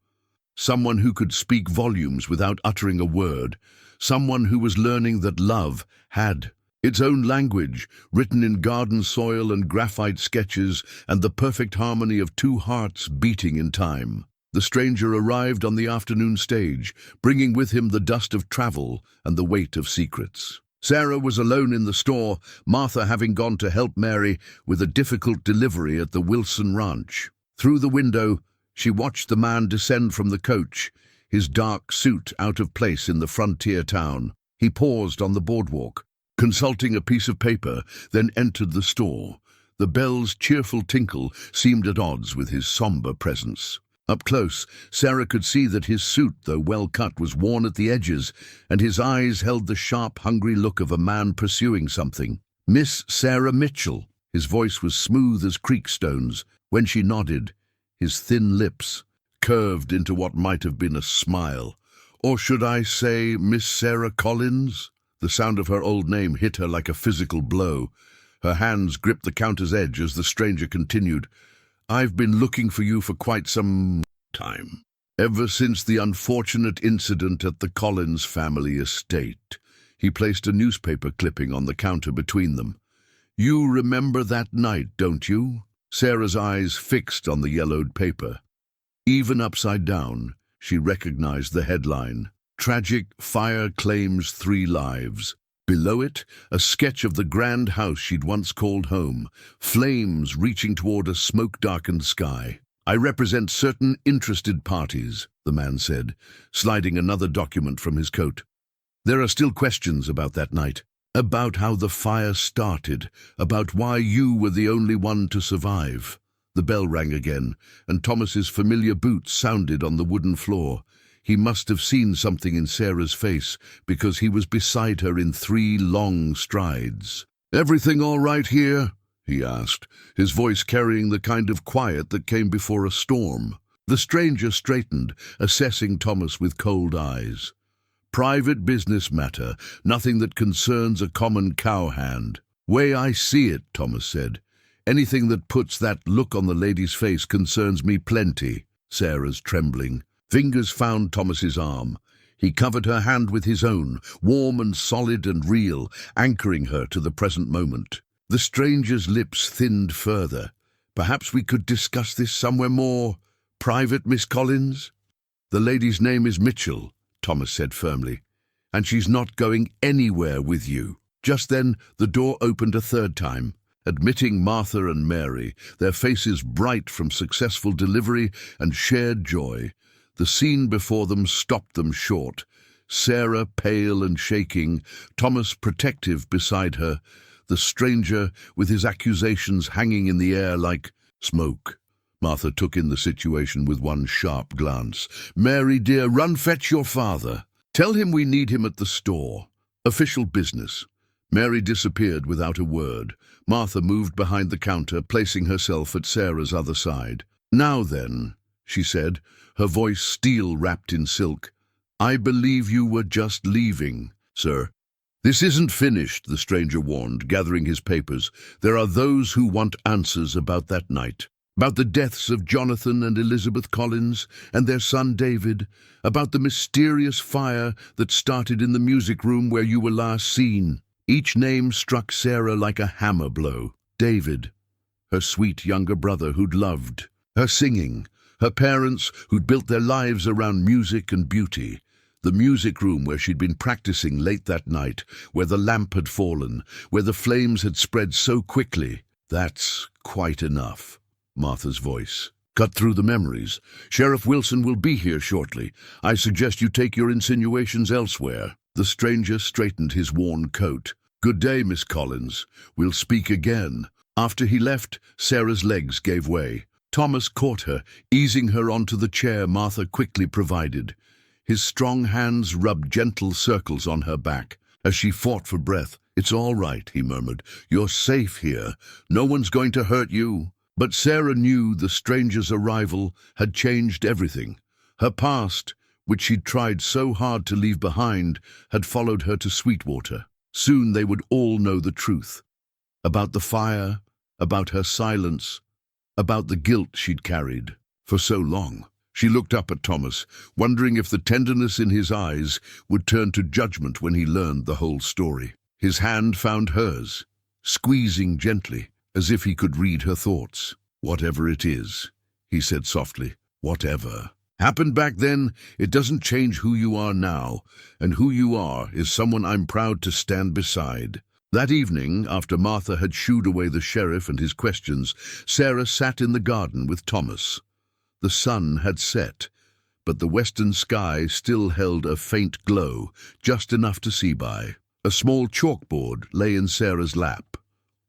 someone who could speak volumes without uttering a word, someone who was learning that love had its own language, written in garden soil and graphite sketches, and the perfect harmony of two hearts beating in time. The stranger arrived on the afternoon stage, bringing with him the dust of travel and the weight of secrets. Sarah was alone in the store, Martha having gone to help Mary with a difficult delivery at the Wilson ranch. Through the window, she watched the man descend from the coach, his dark suit out of place in the frontier town. He paused on the boardwalk, consulting a piece of paper, then entered the store. The bell's cheerful tinkle seemed at odds with his somber presence. Up close, Sarah could see that his suit, though well cut, was worn at the edges, and his eyes held the sharp, hungry look of a man pursuing something. "Miss Sarah Mitchell." His voice was smooth as creek stones. When she nodded, his thin lips curved into what might have been a smile. "Or should I say Miss Sarah Collins?" The sound of her old name hit her like a physical blow. Her hands gripped the counter's edge as the stranger continued. "I've been looking for you for quite some time. Ever since the unfortunate incident at the Collins family estate." He placed a newspaper clipping on the counter between them. "You remember that night, don't you?" Sarah's eyes fixed on the yellowed paper. Even upside down, she recognized the headline, "Tragic Fire Claims 3 Lives." Below it, a sketch of the grand house she'd once called home, flames reaching toward a smoke-darkened sky. "I represent certain interested parties," the man said, sliding another document from his coat. "There are still questions about that night, about how the fire started, about why you were the only one to survive." The bell rang again, and Thomas's familiar boots sounded on the wooden floor. He must have seen something in Sarah's face, because he was beside her in 3 long strides. "Everything all right here?" he asked, his voice carrying the kind of quiet that came before a storm. The stranger straightened, assessing Thomas with cold eyes. "Private business matter, nothing that concerns a common cowhand." "Way I see it," Thomas said. "Anything that puts that look on the lady's face concerns me plenty." Sarah's trembling fingers found Thomas's arm. He covered her hand with his own, warm and solid and real, anchoring her to the present moment. The stranger's lips thinned further. "Perhaps we could discuss this somewhere more private, Miss Collins?" "The lady's name is Mitchell," Thomas said firmly, "and she's not going anywhere with you." Just then, the door opened a third time, admitting Martha and Mary, their faces bright from successful delivery and shared joy. The scene before them stopped them short. Sarah pale and shaking, Thomas protective beside her, the stranger with his accusations hanging in the air like smoke. Martha took in the situation with one sharp glance. "Mary, dear, run fetch your father. Tell him we need him at the store. Official business." Mary disappeared without a word. Martha moved behind the counter, placing herself at Sarah's other side. "Now then," she said, her voice steel-wrapped in silk, "I believe you were just leaving, sir." "This isn't finished," the stranger warned, gathering his papers. "There are those who want answers about that night. About the deaths of Jonathan and Elizabeth Collins and their son David, about the mysterious fire that started in the music room where you were last seen." Each name struck Sarah like a hammer blow. David, her sweet younger brother who'd loved her singing, her parents who'd built their lives around music and beauty, the music room where she'd been practicing late that night, where the lamp had fallen, where the flames had spread so quickly. "That's quite enough." Martha's voice cut through the memories. "Sheriff Wilson will be here shortly. I suggest you take your insinuations elsewhere." The stranger straightened his worn coat. "Good day, Miss Collins. We'll speak again." After he left, Sarah's legs gave way. Thomas caught her, easing her onto the chair Martha quickly provided. His strong hands rubbed gentle circles on her back as she fought for breath. "It's all right," he murmured. "You're safe here. No one's going to hurt you." But Sarah knew the stranger's arrival had changed everything. Her past, which she'd tried so hard to leave behind, had followed her to Sweetwater. Soon they would all know the truth. About the fire, about her silence, about the guilt she'd carried for so long. She looked up at Thomas, wondering if the tenderness in his eyes would turn to judgment when he learned the whole story. His hand found hers, squeezing gently, as if he could read her thoughts. "Whatever it is," he said softly, "whatever happened back then, it doesn't change who you are now, and who you are is someone I'm proud to stand beside." That evening, after Martha had shooed away the sheriff and his questions, Sarah sat in the garden with Thomas. The sun had set, but the western sky still held a faint glow, just enough to see by. A small chalkboard lay in Sarah's lap.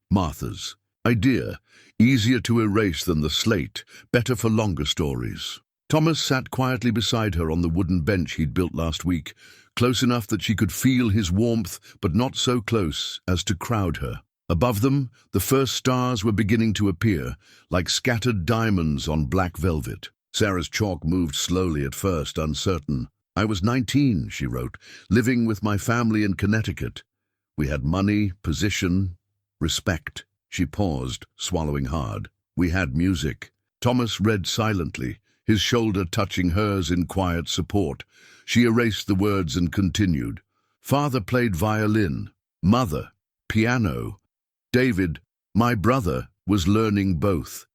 Martha's. Idea. Easier to erase than the slate, better for longer stories. Thomas sat quietly beside her on the wooden bench he'd built last week, close enough that she could feel his warmth, but not so close as to crowd her. Above them, the first stars were beginning to appear, like scattered diamonds on black velvet. Sarah's chalk moved slowly at first, uncertain. I was 19, she wrote, living with my family in Connecticut. We had money, position, respect. She paused, swallowing hard. We had music. Thomas read silently, his shoulder touching hers in quiet support. She erased the words and continued. Father played violin. Mother, piano. David, my brother, was learning both.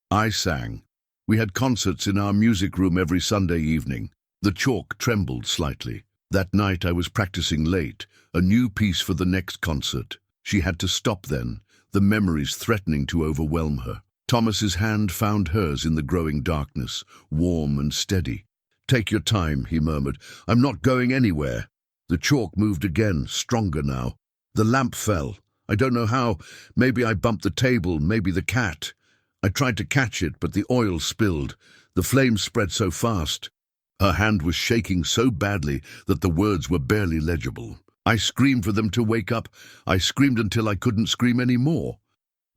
I sang. We had concerts in our music room every Sunday evening. The chalk trembled slightly. That night I was practicing late, a new piece for the next concert. She had to stop then, the memories threatening to overwhelm her. Thomas's hand found hers in the growing darkness, warm and steady. Take your time, he murmured. I'm not going anywhere. The chalk moved again, stronger now. The lamp fell. I don't know how. Maybe I bumped the table, maybe the cat. I tried to catch it, but the oil spilled. The flames spread so fast. Her hand was shaking so badly that the words were barely legible. I screamed for them to wake up. I screamed until I couldn't scream any more.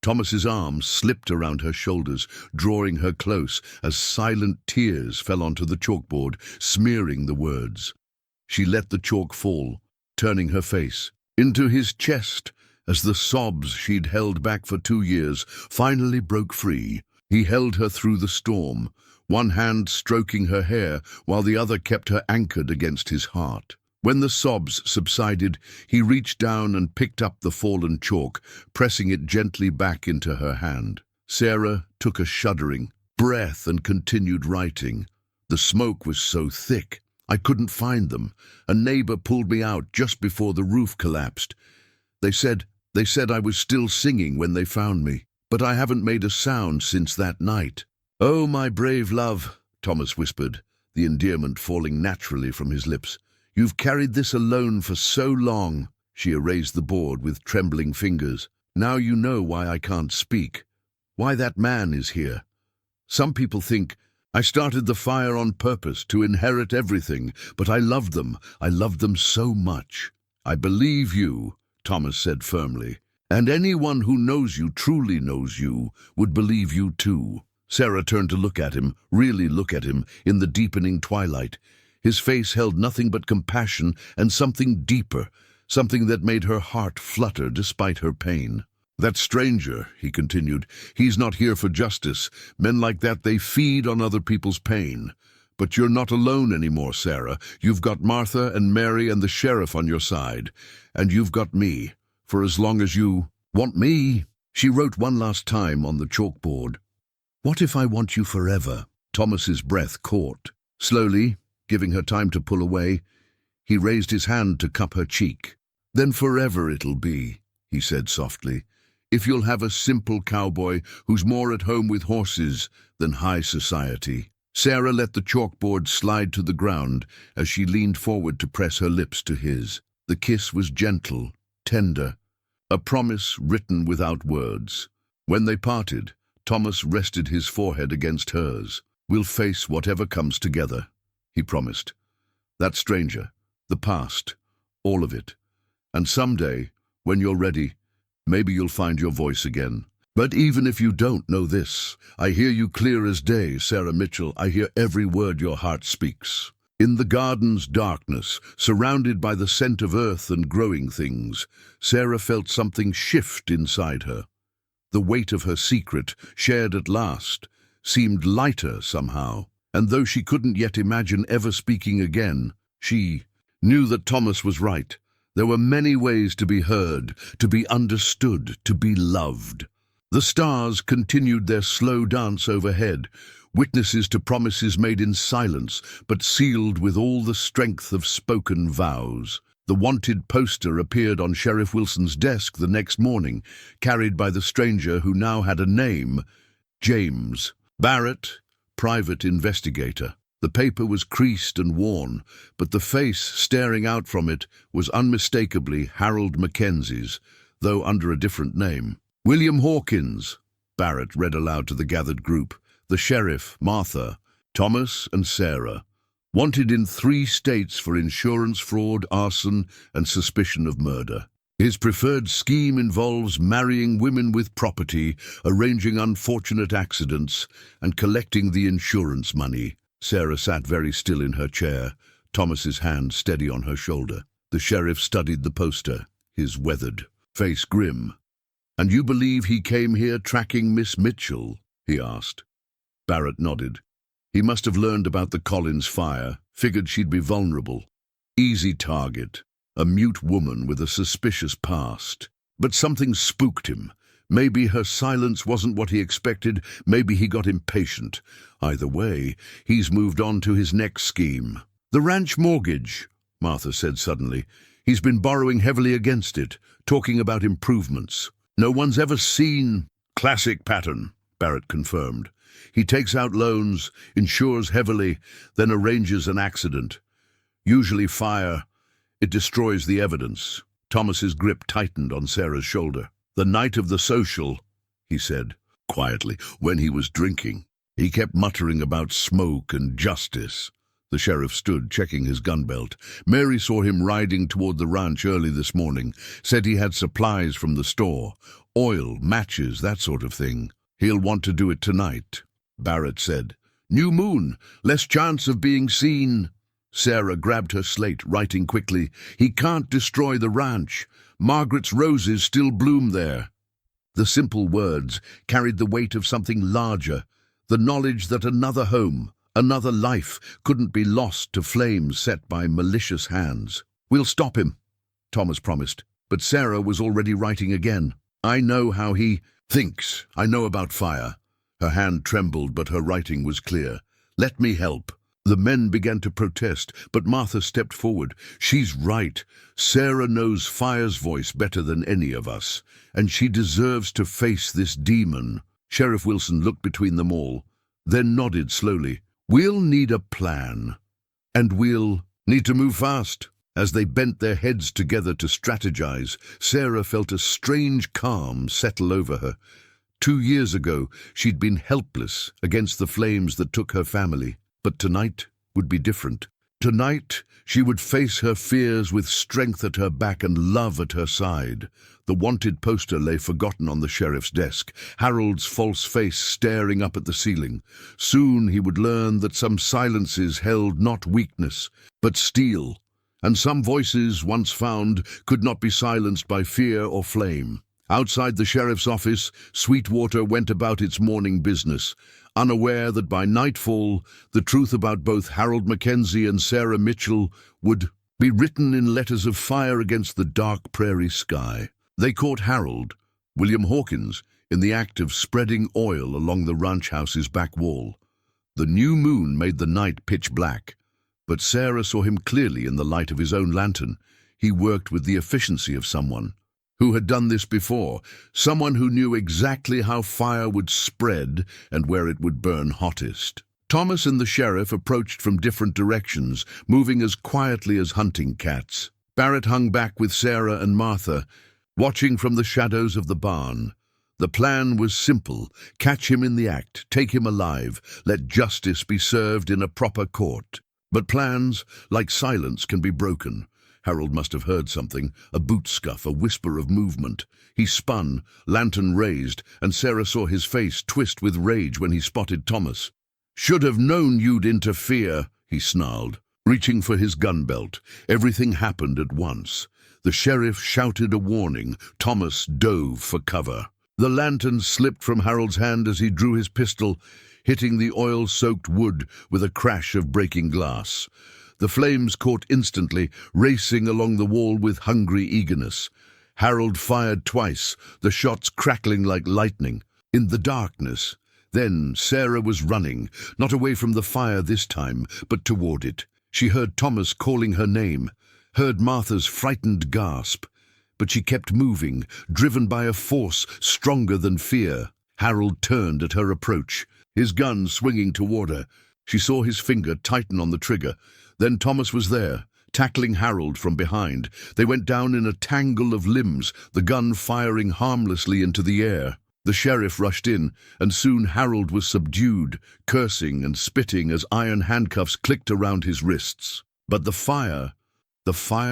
Thomas's arms slipped around her shoulders, drawing her close as silent tears fell onto the chalkboard, smearing the words. She let the chalk fall, turning her face into his chest as the sobs she'd held back for 2 years finally broke free. He held her through the storm, one hand stroking her hair while the other kept her anchored against his heart. When the sobs subsided, he reached down and picked up the fallen chalk, pressing it gently back into her hand. Sarah took a shuddering breath and continued writing. The smoke was so thick, I couldn't find them. A neighbor pulled me out just before the roof collapsed. They said I was still singing when they found me, but I haven't made a sound since that night. Oh, my brave love, Thomas whispered, the endearment falling naturally from his lips. You've carried this alone for so long. She erased the board with trembling fingers. Now you know why I can't speak, why that man is here. Some people think I started the fire on purpose to inherit everything, but I loved them so much. I believe you, Thomas said firmly, and anyone who knows you, truly knows you, would believe you too. Sarah turned to look at him, really look at him, in the deepening twilight. His face held nothing but compassion and something deeper, something that made her heart flutter despite her pain. That stranger, he continued, he's not here for justice. Men like that, they feed on other people's pain. But you're not alone anymore, Sarah. You've got Martha and Mary and the sheriff on your side. And you've got me, for as long as you want me. She wrote one last time on the chalkboard. What if I want you forever? Thomas's breath caught. Slowly, giving her time to pull away, he raised his hand to cup her cheek. Then forever it'll be, he said softly, if you'll have a simple cowboy who's more at home with horses than high society. Sarah let the chalkboard slide to the ground as she leaned forward to press her lips to his. The kiss was gentle, tender, a promise written without words. When they parted, Thomas rested his forehead against hers. We'll face whatever comes together, he promised. That stranger, the past, all of it. And someday, when you're ready, maybe you'll find your voice again. But even if you don't know this, I hear you clear as day, Sarah Mitchell. I hear every word your heart speaks. In the garden's darkness, surrounded by the scent of earth and growing things, Sarah felt something shift inside her. The weight of her secret, shared at last, seemed lighter somehow. And though she couldn't yet imagine ever speaking again, she knew that Thomas was right. There were many ways to be heard, to be understood, to be loved. The stars continued their slow dance overhead, witnesses to promises made in silence, but sealed with all the strength of spoken vows. The wanted poster appeared on Sheriff Wilson's desk the next morning, carried by the stranger who now had a name, James Barrett, private investigator. The paper was creased and worn, but the face staring out from it was unmistakably Harold McKenzie's, though under a different name. "William Hawkins," Barrett read aloud to the gathered group. "The sheriff, Martha, Thomas and Sarah. Wanted in 3 states for insurance fraud, arson, and suspicion of murder. His preferred scheme involves marrying women with property, arranging unfortunate accidents, and collecting the insurance money." Sarah sat very still in her chair, Thomas's hand steady on her shoulder. The sheriff studied the poster, his weathered face grim. "And you believe he came here tracking Miss Mitchell?" he asked. Barrett nodded. He must have learned about the Collins fire, figured she'd be vulnerable. Easy target, a mute woman with a suspicious past. But something spooked him. Maybe her silence wasn't what he expected, maybe he got impatient. Either way, he's moved on to his next scheme. "The ranch mortgage," Martha said suddenly. "He's been borrowing heavily against it, talking about improvements. No one's ever seen—" "Classic pattern," Barrett confirmed. "He takes out loans, insures heavily, then arranges an accident. Usually fire. It destroys the evidence." Thomas's grip tightened on Sarah's shoulder. "The night of the social," he said, quietly, "when he was drinking. He kept muttering about smoke and justice." The sheriff stood, checking his gun belt. "Mary saw him riding toward the ranch early this morning. Said he had supplies from the store. Oil, matches, that sort of thing. He'll want to do it tonight." Barrett said, "New moon, less chance of being seen." Sarah grabbed her slate, writing quickly, "He can't destroy the ranch. Margaret's roses still bloom there." The simple words carried the weight of something larger, the knowledge that another home, another life, couldn't be lost to flames set by malicious hands. "We'll stop him," Thomas promised, but Sarah was already writing again. "I know how he thinks. I know about fire." Her hand trembled, but her writing was clear. "Let me help." The men began to protest, but Martha stepped forward. "She's right. Sarah knows fire's voice better than any of us, and she deserves to face this demon." Sheriff Wilson looked between them all, then nodded slowly. "We'll need a plan, and we'll need to move fast." As they bent their heads together to strategize, Sarah felt a strange calm settle over her. 2 years ago, she'd been helpless against the flames that took her family. But tonight would be different. Tonight, she would face her fears with strength at her back and love at her side. The wanted poster lay forgotten on the sheriff's desk, Harold's false face staring up at the ceiling. Soon he would learn that some silences held not weakness, but steel, and some voices, once found, could not be silenced by fear or flame. Outside the sheriff's office, Sweetwater went about its morning business, unaware that by nightfall, the truth about both Harold McKenzie and Sarah Mitchell would be written in letters of fire against the dark prairie sky. They caught Harold, William Hawkins, in the act of spreading oil along the ranch house's back wall. The new moon made the night pitch black, but Sarah saw him clearly in the light of his own lantern. He worked with the efficiency of someone who had done this before, someone who knew exactly how fire would spread and where it would burn hottest. Thomas and the sheriff approached from different directions, moving as quietly as hunting cats. Barrett hung back with Sarah and Martha, watching from the shadows of the barn. The plan was simple: catch him in the act, take him alive, let justice be served in a proper court. But plans, like silence, can be broken. Harold must have heard something, a boot scuff, a whisper of movement. He spun, lantern raised, and Sarah saw his face twist with rage when he spotted Thomas. "Should have known you'd interfere," he snarled, reaching for his gun belt. Everything happened at once. The sheriff shouted a warning. Thomas dove for cover. The lantern slipped from Harold's hand as he drew his pistol, hitting the oil-soaked wood with a crash of breaking glass. The flames caught instantly, racing along the wall with hungry eagerness. Harold fired twice, the shots crackling like lightning. In the darkness, then Sarah was running, not away from the fire this time, but toward it. She heard Thomas calling her name, heard Martha's frightened gasp. But she kept moving, driven by a force stronger than fear. Harold turned at her approach, his gun swinging toward her. She saw his finger tighten on the trigger. Then Thomas was there, tackling Harold from behind. They went down in a tangle of limbs, the gun firing harmlessly into the air. The sheriff rushed in, and soon Harold was subdued, cursing and spitting as iron handcuffs clicked around his wrists. But the fire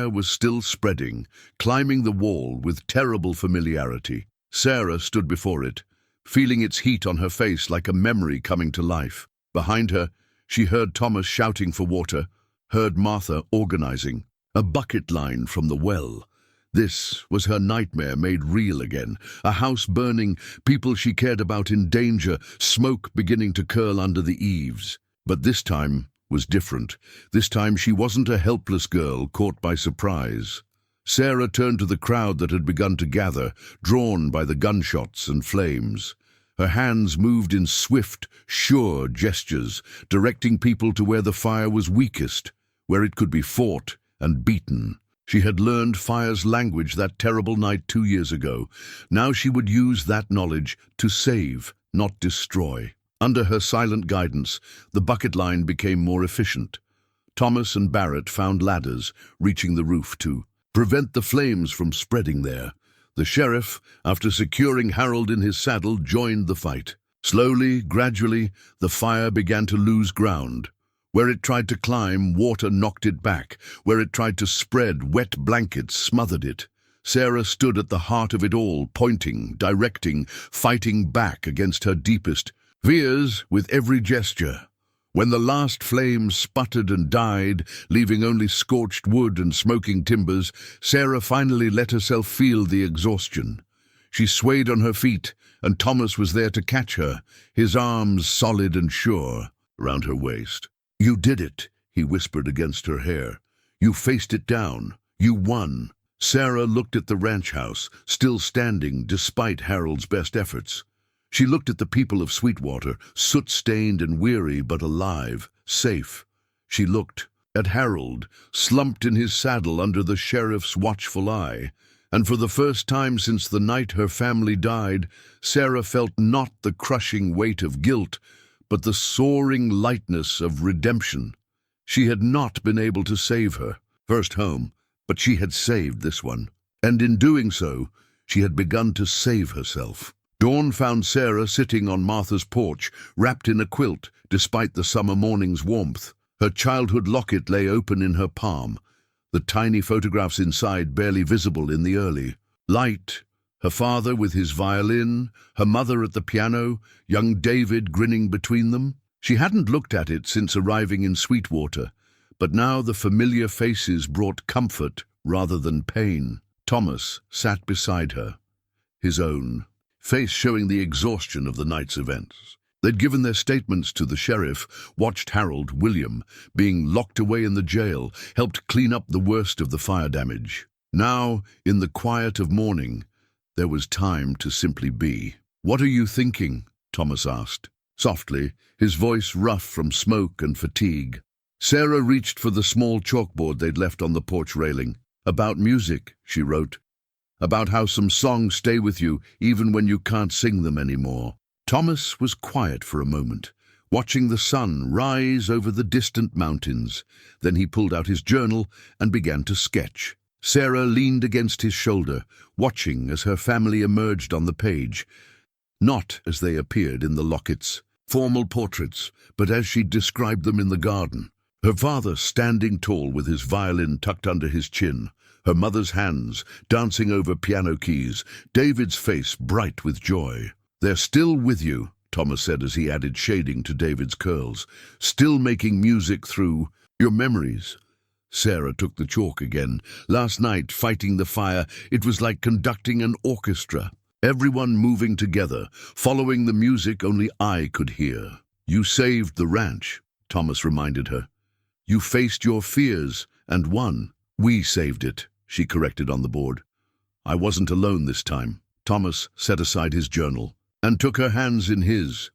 was still spreading, climbing the wall with terrible familiarity. Sarah stood before it, feeling its heat on her face like a memory coming to life. Behind her, she heard Thomas shouting for water, heard Martha organizing. A bucket line from the well. This was her nightmare made real again. A house burning, people she cared about in danger, smoke beginning to curl under the eaves. But this time was different. This time she wasn't a helpless girl caught by surprise. Sarah turned to the crowd that had begun to gather, drawn by the gunshots and flames. Her hands moved in swift, sure gestures, directing people to where the fire was weakest, where it could be fought and beaten. She had learned fire's language that terrible night 2 years ago. Now she would use that knowledge to save, not destroy. Under her silent guidance, the bucket line became more efficient. Thomas and Barrett found ladders, reaching the roof to prevent the flames from spreading there. The sheriff, after securing Harold in his saddle, joined the fight. Slowly, gradually, the fire began to lose ground. Where it tried to climb, water knocked it back. Where it tried to spread, wet blankets smothered it. Sarah stood at the heart of it all, pointing, directing, fighting back against her deepest fears with every gesture. When the last flames sputtered and died, leaving only scorched wood and smoking timbers, Sarah finally let herself feel the exhaustion. She swayed on her feet, and Thomas was there to catch her, his arms solid and sure around her waist. "You did it," he whispered against her hair. "You faced it down. You won." Sarah looked at the ranch house, still standing despite Harold's best efforts. She looked at the people of Sweetwater, soot-stained and weary but alive, safe. She looked at Harold, slumped in his saddle under the sheriff's watchful eye. And for the first time since the night her family died, Sarah felt not the crushing weight of guilt, but the soaring lightness of redemption. She had not been able to save her first home, but she had saved this one. And in doing so, she had begun to save herself. Dawn found Sarah sitting on Martha's porch, wrapped in a quilt, despite the summer morning's warmth. Her childhood locket lay open in her palm, the tiny photographs inside barely visible in the early light. Her father with his violin, her mother at the piano, young David grinning between them. She hadn't looked at it since arriving in Sweetwater, but now the familiar faces brought comfort rather than pain. Thomas sat beside her, his own face showing the exhaustion of the night's events. They'd given their statements to the sheriff, watched Harold, William, being locked away in the jail, helped clean up the worst of the fire damage. Now, in the quiet of morning, there was time to simply be. "What are you thinking?" Thomas asked. Softly, his voice rough from smoke and fatigue. Sarah reached for the small chalkboard they'd left on the porch railing. "About music," she wrote. "About how some songs stay with you even when you can't sing them anymore." Thomas was quiet for a moment, watching the sun rise over the distant mountains. Then he pulled out his journal and began to sketch. Sarah leaned against his shoulder, watching as her family emerged on the page. Not as they appeared in the lockets, formal portraits, but as she described them in the garden. Her father standing tall with his violin tucked under his chin, her mother's hands dancing over piano keys, David's face bright with joy. "They're still with you," Thomas said as he added shading to David's curls. "Still making music through your memories." Sarah took the chalk again. "Last night, fighting the fire, it was like conducting an orchestra. Everyone moving together, following the music only I could hear." "You saved the ranch," Thomas reminded her. "You faced your fears and won." "We saved it," she corrected on the board. "I wasn't alone this time." Thomas set aside his journal and took her hands in his.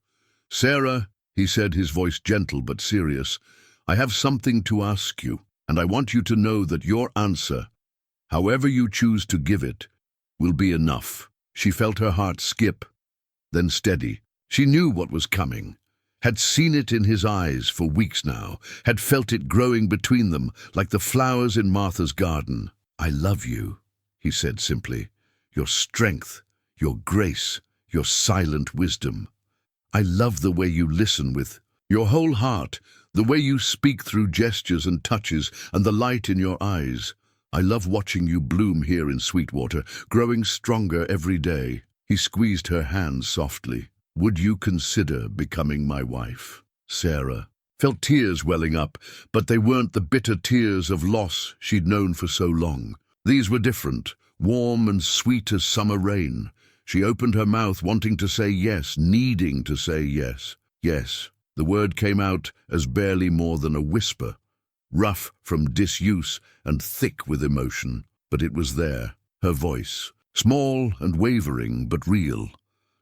"Sarah," he said, his voice gentle but serious, "I have something to ask you, and I want you to know that your answer, however you choose to give it, will be enough." She felt her heart skip, then steady. She knew what was coming. had seen it in his eyes for weeks now, had felt it growing between them like the flowers in Martha's garden. "I love you," he said simply. "Your strength, your grace, your silent wisdom. I love the way you listen with your whole heart, the way you speak through gestures and touches, and the light in your eyes. I love watching you bloom here in Sweetwater, growing stronger every day." He squeezed her hand softly. "Would you consider becoming my wife?" Sarah felt tears welling up, but they weren't the bitter tears of loss she'd known for so long. These were different, warm and sweet as summer rain. She opened her mouth, wanting to say yes, needing to say yes. Yes. The word came out as barely more than a whisper, rough from disuse and thick with emotion, but it was there, her voice, small and wavering but real.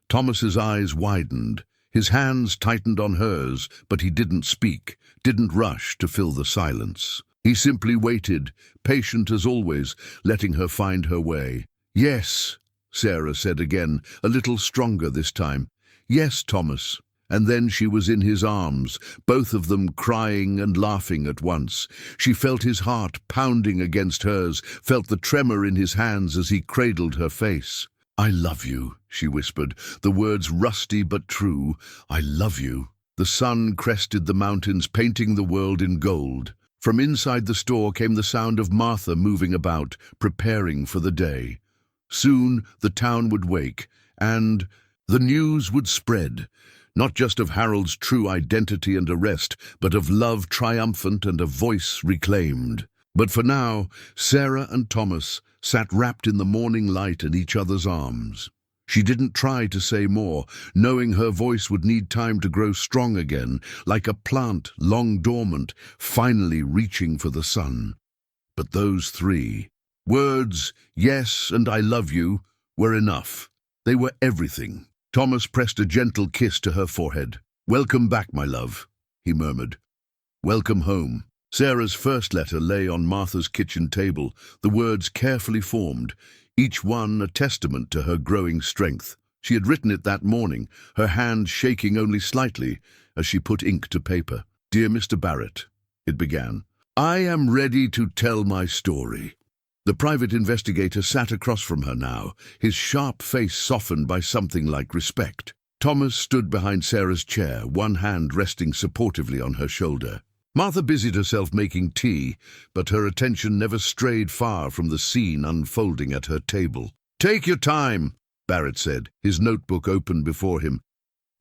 Thomas's eyes widened, his hands tightened on hers, but he didn't speak, didn't rush to fill the silence. He simply waited, patient as always, letting her find her way. "Yes," Sarah said again, a little stronger this time. "Yes, Thomas." And then she was in his arms, both of them crying and laughing at once. She felt his heart pounding against hers, felt the tremor in his hands as he cradled her face. "I love you," she whispered, the words rusty but true. "I love you." The sun crested the mountains, painting the world in gold. From inside the store came the sound of Martha moving about, preparing for the day. Soon the town would wake, and the news would spread. Not just of Harold's true identity and arrest, but of love triumphant and a voice reclaimed. But for now, Sarah and Thomas sat wrapped in the morning light in each other's arms. She didn't try to say more, knowing her voice would need time to grow strong again, like a plant long dormant, finally reaching for the sun. But those three words, "yes" and "I love you," were enough. They were everything. Thomas pressed a gentle kiss to her forehead. "Welcome back, my love," he murmured. "Welcome home." Sarah's first letter lay on Martha's kitchen table, the words carefully formed, each one a testament to her growing strength. She had written it that morning, her hand shaking only slightly as she put ink to paper. "Dear Mr. Barrett," it began, "I am ready to tell my story." The private investigator sat across from her now, his sharp face softened by something like respect. Thomas stood behind Sarah's chair, one hand resting supportively on her shoulder. Martha busied herself making tea, but her attention never strayed far from the scene unfolding at her table. "Take your time," Barrett said, his notebook open before him.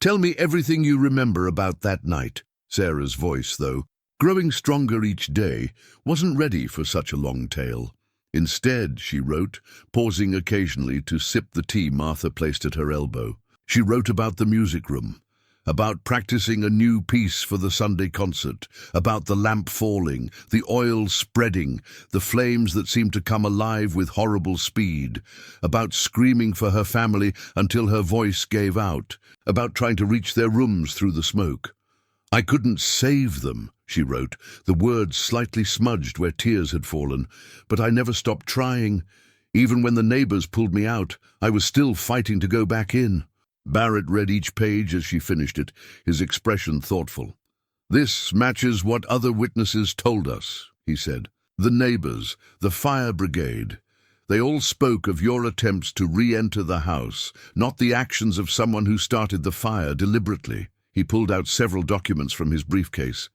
"Tell me everything you remember about that night." Sarah's voice, though growing stronger each day, wasn't ready for such a long tale. Instead, she wrote, pausing occasionally to sip the tea Martha placed at her elbow. She wrote about the music room, about practicing a new piece for the Sunday concert, about the lamp falling, the oil spreading, the flames that seemed to come alive with horrible speed, about screaming for her family until her voice gave out, about trying to reach their rooms through the smoke. "I couldn't save them," she wrote, the words slightly smudged where tears had fallen, "but I never stopped trying. Even when the neighbors pulled me out, I was still fighting to go back in." Barrett read each page as she finished it, his expression thoughtful. "This matches what other witnesses told us," he said. "The neighbors, the fire brigade. They all spoke of your attempts to re-enter the house, not the actions of someone who started the fire deliberately." He pulled out several documents from his briefcase.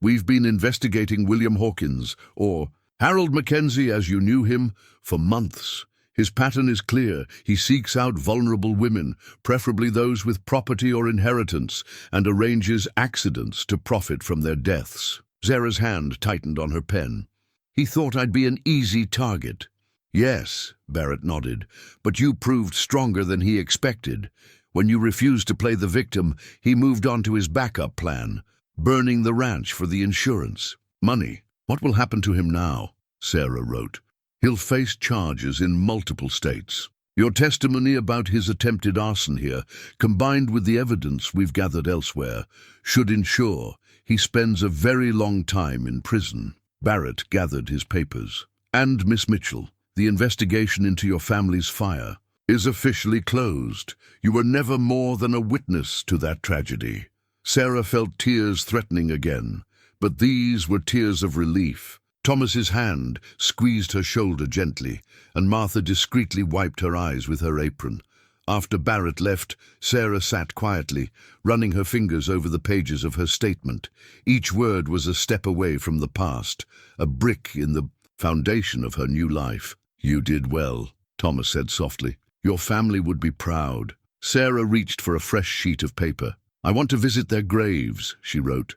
"We've been investigating William Hawkins, or Harold McKenzie as you knew him, for months. His pattern is clear. He seeks out vulnerable women, preferably those with property or inheritance, and arranges accidents to profit from their deaths." Sarah's hand tightened on her pen. "He thought I'd be an easy target." "Yes," Barrett nodded, "but you proved stronger than he expected. When you refused to play the victim, he moved on to his backup plan, burning the ranch for the insurance. Money. What will happen to him now?" Sarah wrote. "He'll face charges in multiple states. Your testimony about his attempted arson here, combined with the evidence we've gathered elsewhere, should ensure he spends a very long time in prison." Barrett gathered his papers. "And Miss Mitchell, the investigation into your family's fire is officially closed. You were never more than a witness to that tragedy." Sarah felt tears threatening again, but these were tears of relief. Thomas's hand squeezed her shoulder gently, and Martha discreetly wiped her eyes with her apron. After Barrett left, Sarah sat quietly, running her fingers over the pages of her statement. Each word was a step away from the past, a brick in the foundation of her new life. "You did well," Thomas said softly. "Your family would be proud." Sarah reached for a fresh sheet of paper. "I want to visit their graves," she wrote.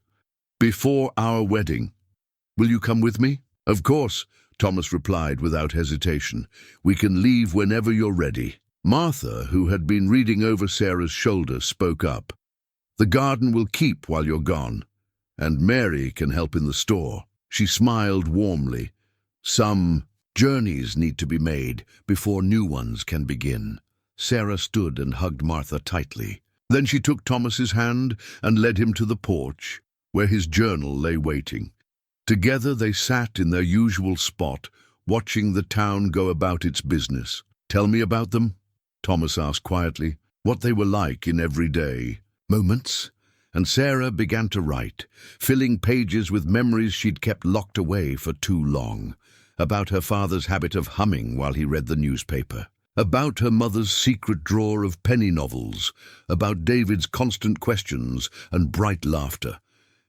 "Before our wedding. Will you come with me?" "Of course," Thomas replied without hesitation. "We can leave whenever you're ready." Martha, who had been reading over Sarah's shoulder, spoke up. "The garden will keep while you're gone, and Mary can help in the store." She smiled warmly. "Some journeys need to be made before new ones can begin." Sarah stood and hugged Martha tightly. Then she took Thomas's hand and led him to the porch, where his journal lay waiting. Together they sat in their usual spot, watching the town go about its business. "Tell me about them," Thomas asked quietly, "what they were like in everyday moments." And Sarah began to write, filling pages with memories she'd kept locked away for too long. About her father's habit of humming while he read the newspaper. About her mother's secret drawer of penny novels. About David's constant questions and bright laughter.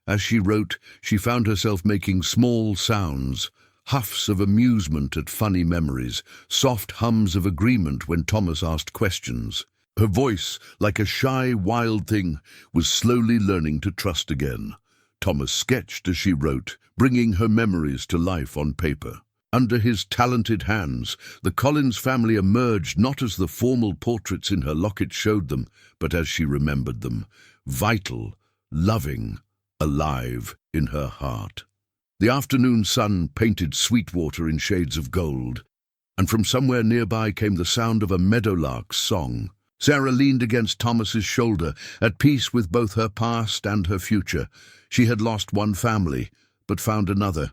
As she wrote, she found herself making small sounds, huffs of amusement at funny memories, soft hums of agreement when Thomas asked questions. Her voice, like a shy, wild thing, was slowly learning to trust again. Thomas sketched as she wrote, bringing her memories to life on paper. Under his talented hands, the Collins family emerged not as the formal portraits in her locket showed them, but as she remembered them, vital, loving, alive in her heart. The afternoon sun painted Sweetwater in shades of gold, and from somewhere nearby came the sound of a meadowlark's song. Sarah leaned against Thomas's shoulder, at peace with both her past and her future. She had lost one family, but found another.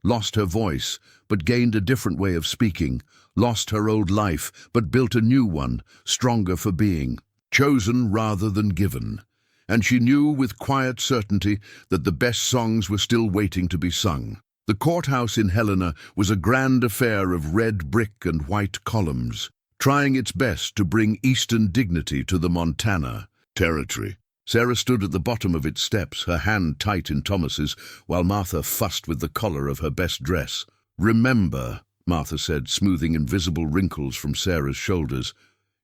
Lost her voice, but gained a different way of speaking. Lost her old life, but built a new one, stronger for being. Chosen rather than given. And she knew with quiet certainty that the best songs were still waiting to be sung. The courthouse in Helena was a grand affair of red brick and white columns, trying its best to bring Eastern dignity to the Montana territory. Sarah stood at the bottom of its steps, her hand tight in Thomas's, while Martha fussed with the collar of her best dress. "Remember," Martha said, smoothing invisible wrinkles from Sarah's shoulders,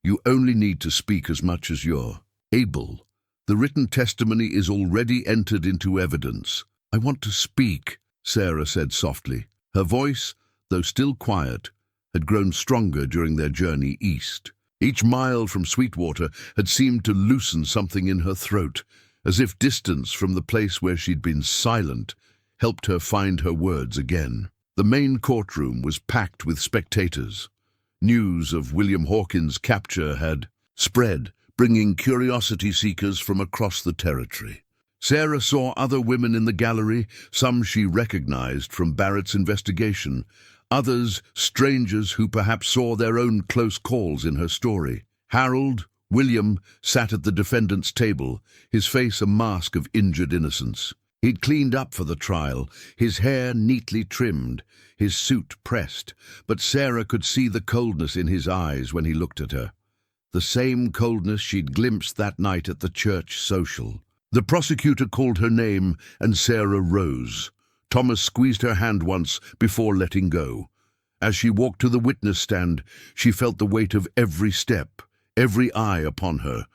"you only need to speak as much as you're able. The written testimony is already entered into evidence." "I want to speak," Sarah said softly. Her voice, though still quiet, had grown stronger during their journey east. Each mile from Sweetwater had seemed to loosen something in her throat, as if distance from the place where she'd been silent helped her find her words again. The main courtroom was packed with spectators. News of William Hawkins' capture had spread, bringing curiosity seekers from across the territory. Sarah saw other women in the gallery, some she recognized from Barrett's investigation, others strangers who perhaps saw their own close calls in her story. Harold, William, sat at the defendant's table, his face a mask of injured innocence. He'd cleaned up for the trial, his hair neatly trimmed, his suit pressed, but Sarah could see the coldness in his eyes when he looked at her. The same coldness she'd glimpsed that night at the church social. The prosecutor called her name, and Sarah rose. Thomas squeezed her hand once before letting go. As she walked to the witness stand, she felt the weight of every step, every eye upon her.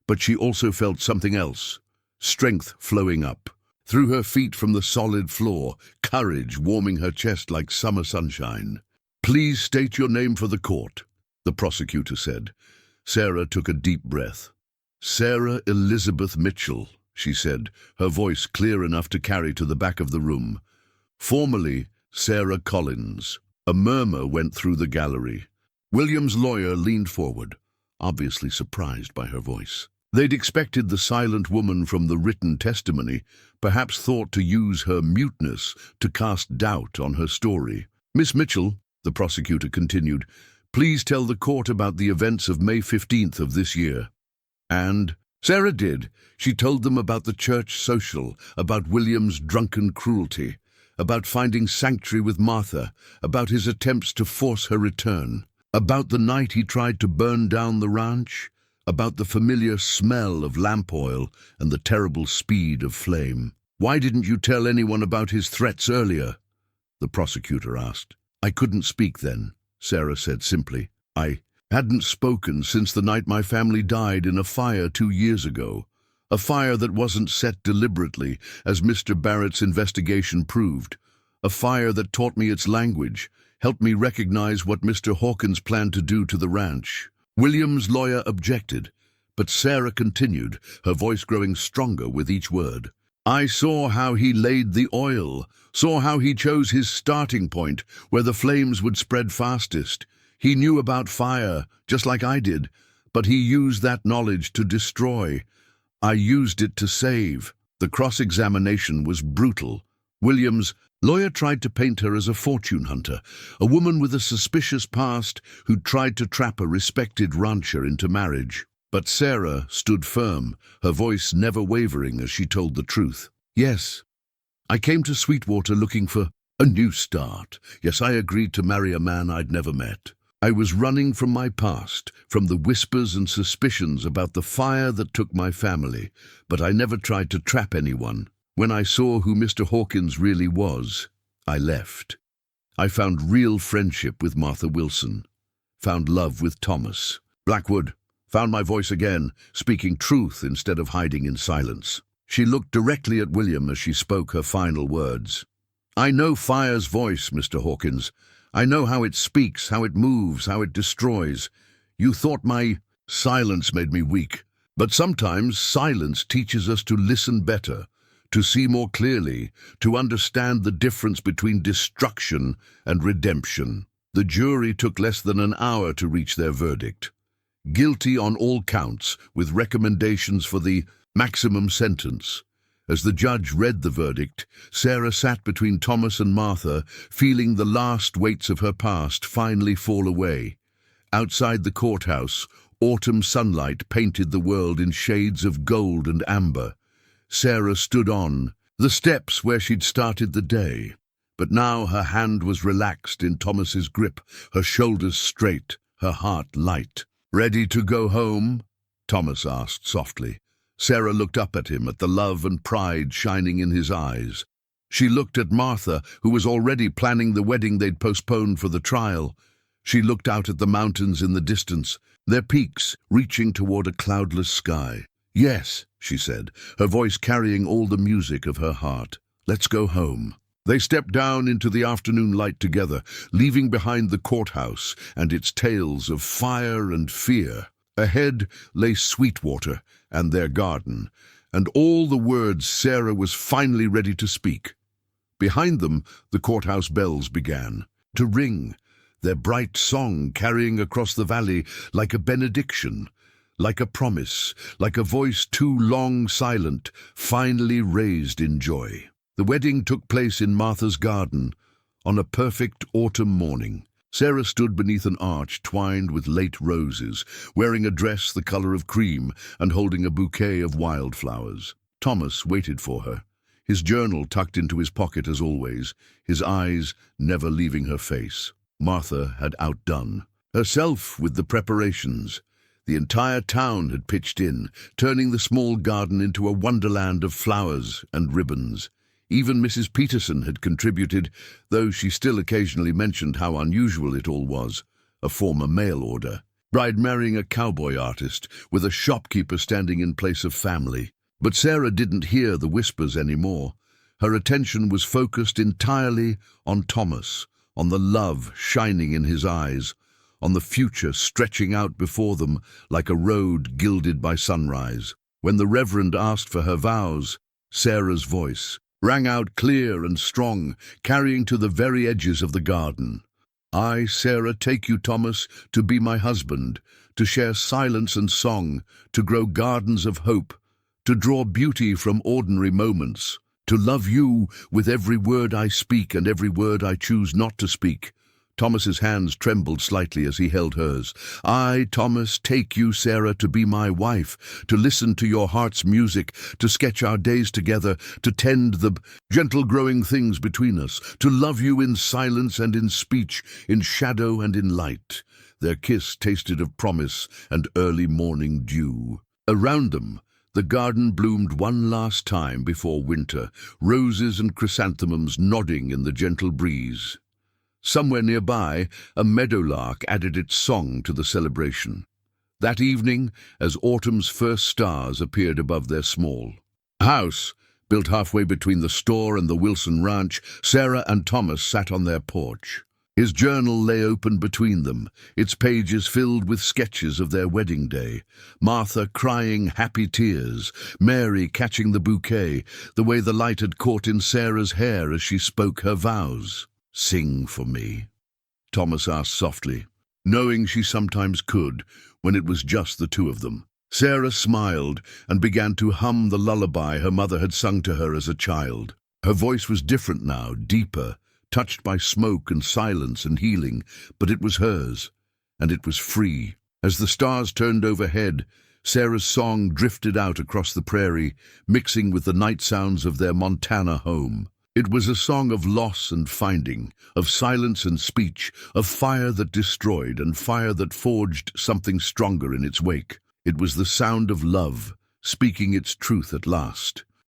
But she also felt something else, strength flowing up. Through her feet from the solid floor, courage warming her chest like summer sunshine. "Please state your name for the court," the prosecutor said. Sarah took a deep breath. "Sarah Elizabeth Mitchell," she said, her voice clear enough to carry to the back of the room. "Formerly, Sarah Collins." A murmur went through the gallery. William's lawyer leaned forward, obviously surprised by her voice. They'd expected the silent woman from the written testimony, perhaps thought to use her muteness to cast doubt on her story. "Miss Mitchell," the prosecutor continued, "please tell the court about the events of May 15th of this year." And, Sarah did. She told them about the church social, about William's drunken cruelty, about finding sanctuary with Martha, about his attempts to force her return, about the night he tried to burn down the ranch, about the familiar smell of lamp oil and the terrible speed of flame. "Why didn't you tell anyone about his threats earlier?" the prosecutor asked. "I couldn't speak then," Sarah said simply. "I hadn't spoken since the night my family died in a fire 2 years ago. A fire that wasn't set deliberately, as Mr. Barrett's investigation proved. A fire that taught me its language, helped me recognize what Mr. Hawkins planned to do to the ranch." William's lawyer objected, but Sarah continued, her voice growing stronger with each word. "I saw how he laid the oil, saw how he chose his starting point, where the flames would spread fastest. He knew about fire, just like I did, but he used that knowledge to destroy. I used it to save." The cross-examination was brutal. William's lawyer tried to paint her as a fortune hunter, a woman with a suspicious past who tried to trap a respected rancher into marriage. But Sarah stood firm, her voice never wavering as she told the truth. "Yes, I came to Sweetwater looking for a new start. Yes, I agreed to marry a man I'd never met. I was running from my past, from the whispers and suspicions about the fire that took my family, but I never tried to trap anyone. When I saw who Mr. Hawkins really was, I left. I found real friendship with Martha Wilson, found love with Thomas Blackwood, found my voice again, speaking truth instead of hiding in silence." She looked directly at William as she spoke her final words. "I know fire's voice, Mr. Hawkins. I know how it speaks, how it moves, how it destroys. You thought my silence made me weak, but sometimes silence teaches us to listen better, to see more clearly, to understand the difference between destruction and redemption." The jury took less than an hour to reach their verdict. Guilty on all counts, with recommendations for the maximum sentence. As the judge read the verdict, Sarah sat between Thomas and Martha, feeling the last weights of her past finally fall away. Outside the courthouse, autumn sunlight painted the world in shades of gold and amber. Sarah stood on the steps where she'd started the day, but now her hand was relaxed in Thomas's grip, her shoulders straight, her heart light. "Ready to go home?" Thomas asked softly. Sarah looked up at him, at the love and pride shining in his eyes. She looked at Martha, who was already planning the wedding they'd postponed for the trial. She looked out at the mountains in the distance, their peaks reaching toward a cloudless sky. "Yes," she said, her voice carrying all the music of her heart. "Let's go home." They stepped down into the afternoon light together, leaving behind the courthouse and its tales of fire and fear. Ahead lay Sweetwater and their garden, and all the words Sarah was finally ready to speak. Behind them, the courthouse bells began to ring, their bright song carrying across the valley like a benediction, like a promise, like a voice too long silent, finally raised in joy. The wedding took place in Martha's garden on a perfect autumn morning. Sarah stood beneath an arch twined with late roses, wearing a dress the color of cream and holding a bouquet of wildflowers. Thomas waited for her, his journal tucked into his pocket as always, his eyes never leaving her face. Martha had outdone herself with the preparations. The entire town had pitched in, turning the small garden into a wonderland of flowers and ribbons. Even Mrs. Peterson had contributed, though she still occasionally mentioned how unusual it all was, a former mail order. Bride marrying a cowboy artist, with a shopkeeper standing in place of family. But Sarah didn't hear the whispers anymore. Her attention was focused entirely on Thomas, on the love shining in his eyes, on the future stretching out before them like a road gilded by sunrise. When the Reverend asked for her vows, Sarah's voice rang out clear and strong, carrying to the very edges of the garden. "I, Sarah, take you, Thomas, to be my husband, to share silence and song, to grow gardens of hope, to draw beauty from ordinary moments, to love you with every word I speak and every word I choose not to speak, Thomas's hands trembled slightly as he held hers. "I, Thomas, take you, Sarah, to be my wife, to listen to your heart's music, to sketch our days together, to tend the gentle growing things between us, to love you in silence and in speech, in shadow and in light." Their kiss tasted of promise and early morning dew. Around them, the garden bloomed one last time before winter, roses and chrysanthemums nodding in the gentle breeze. Somewhere nearby, a meadowlark added its song to the celebration. That evening, as autumn's first stars appeared above their small house, built halfway between the store and the Wilson Ranch, Sarah and Thomas sat on their porch. His journal lay open between them, its pages filled with sketches of their wedding day. Martha crying happy tears, Mary catching the bouquet, the way the light had caught in Sarah's hair as she spoke her vows. "Sing for me," Thomas asked softly, knowing she sometimes could when it was just the two of them. Sarah smiled and began to hum the lullaby her mother had sung to her as a child. Her voice was different now, deeper, touched by smoke and silence and healing, but it was hers, and it was free. As the stars turned overhead, Sarah's song drifted out across the prairie, mixing with the night sounds of their Montana home. It was a song of loss and finding, of silence and speech, of fire that destroyed and fire that forged something stronger in its wake. It was the sound of love, speaking its truth at last.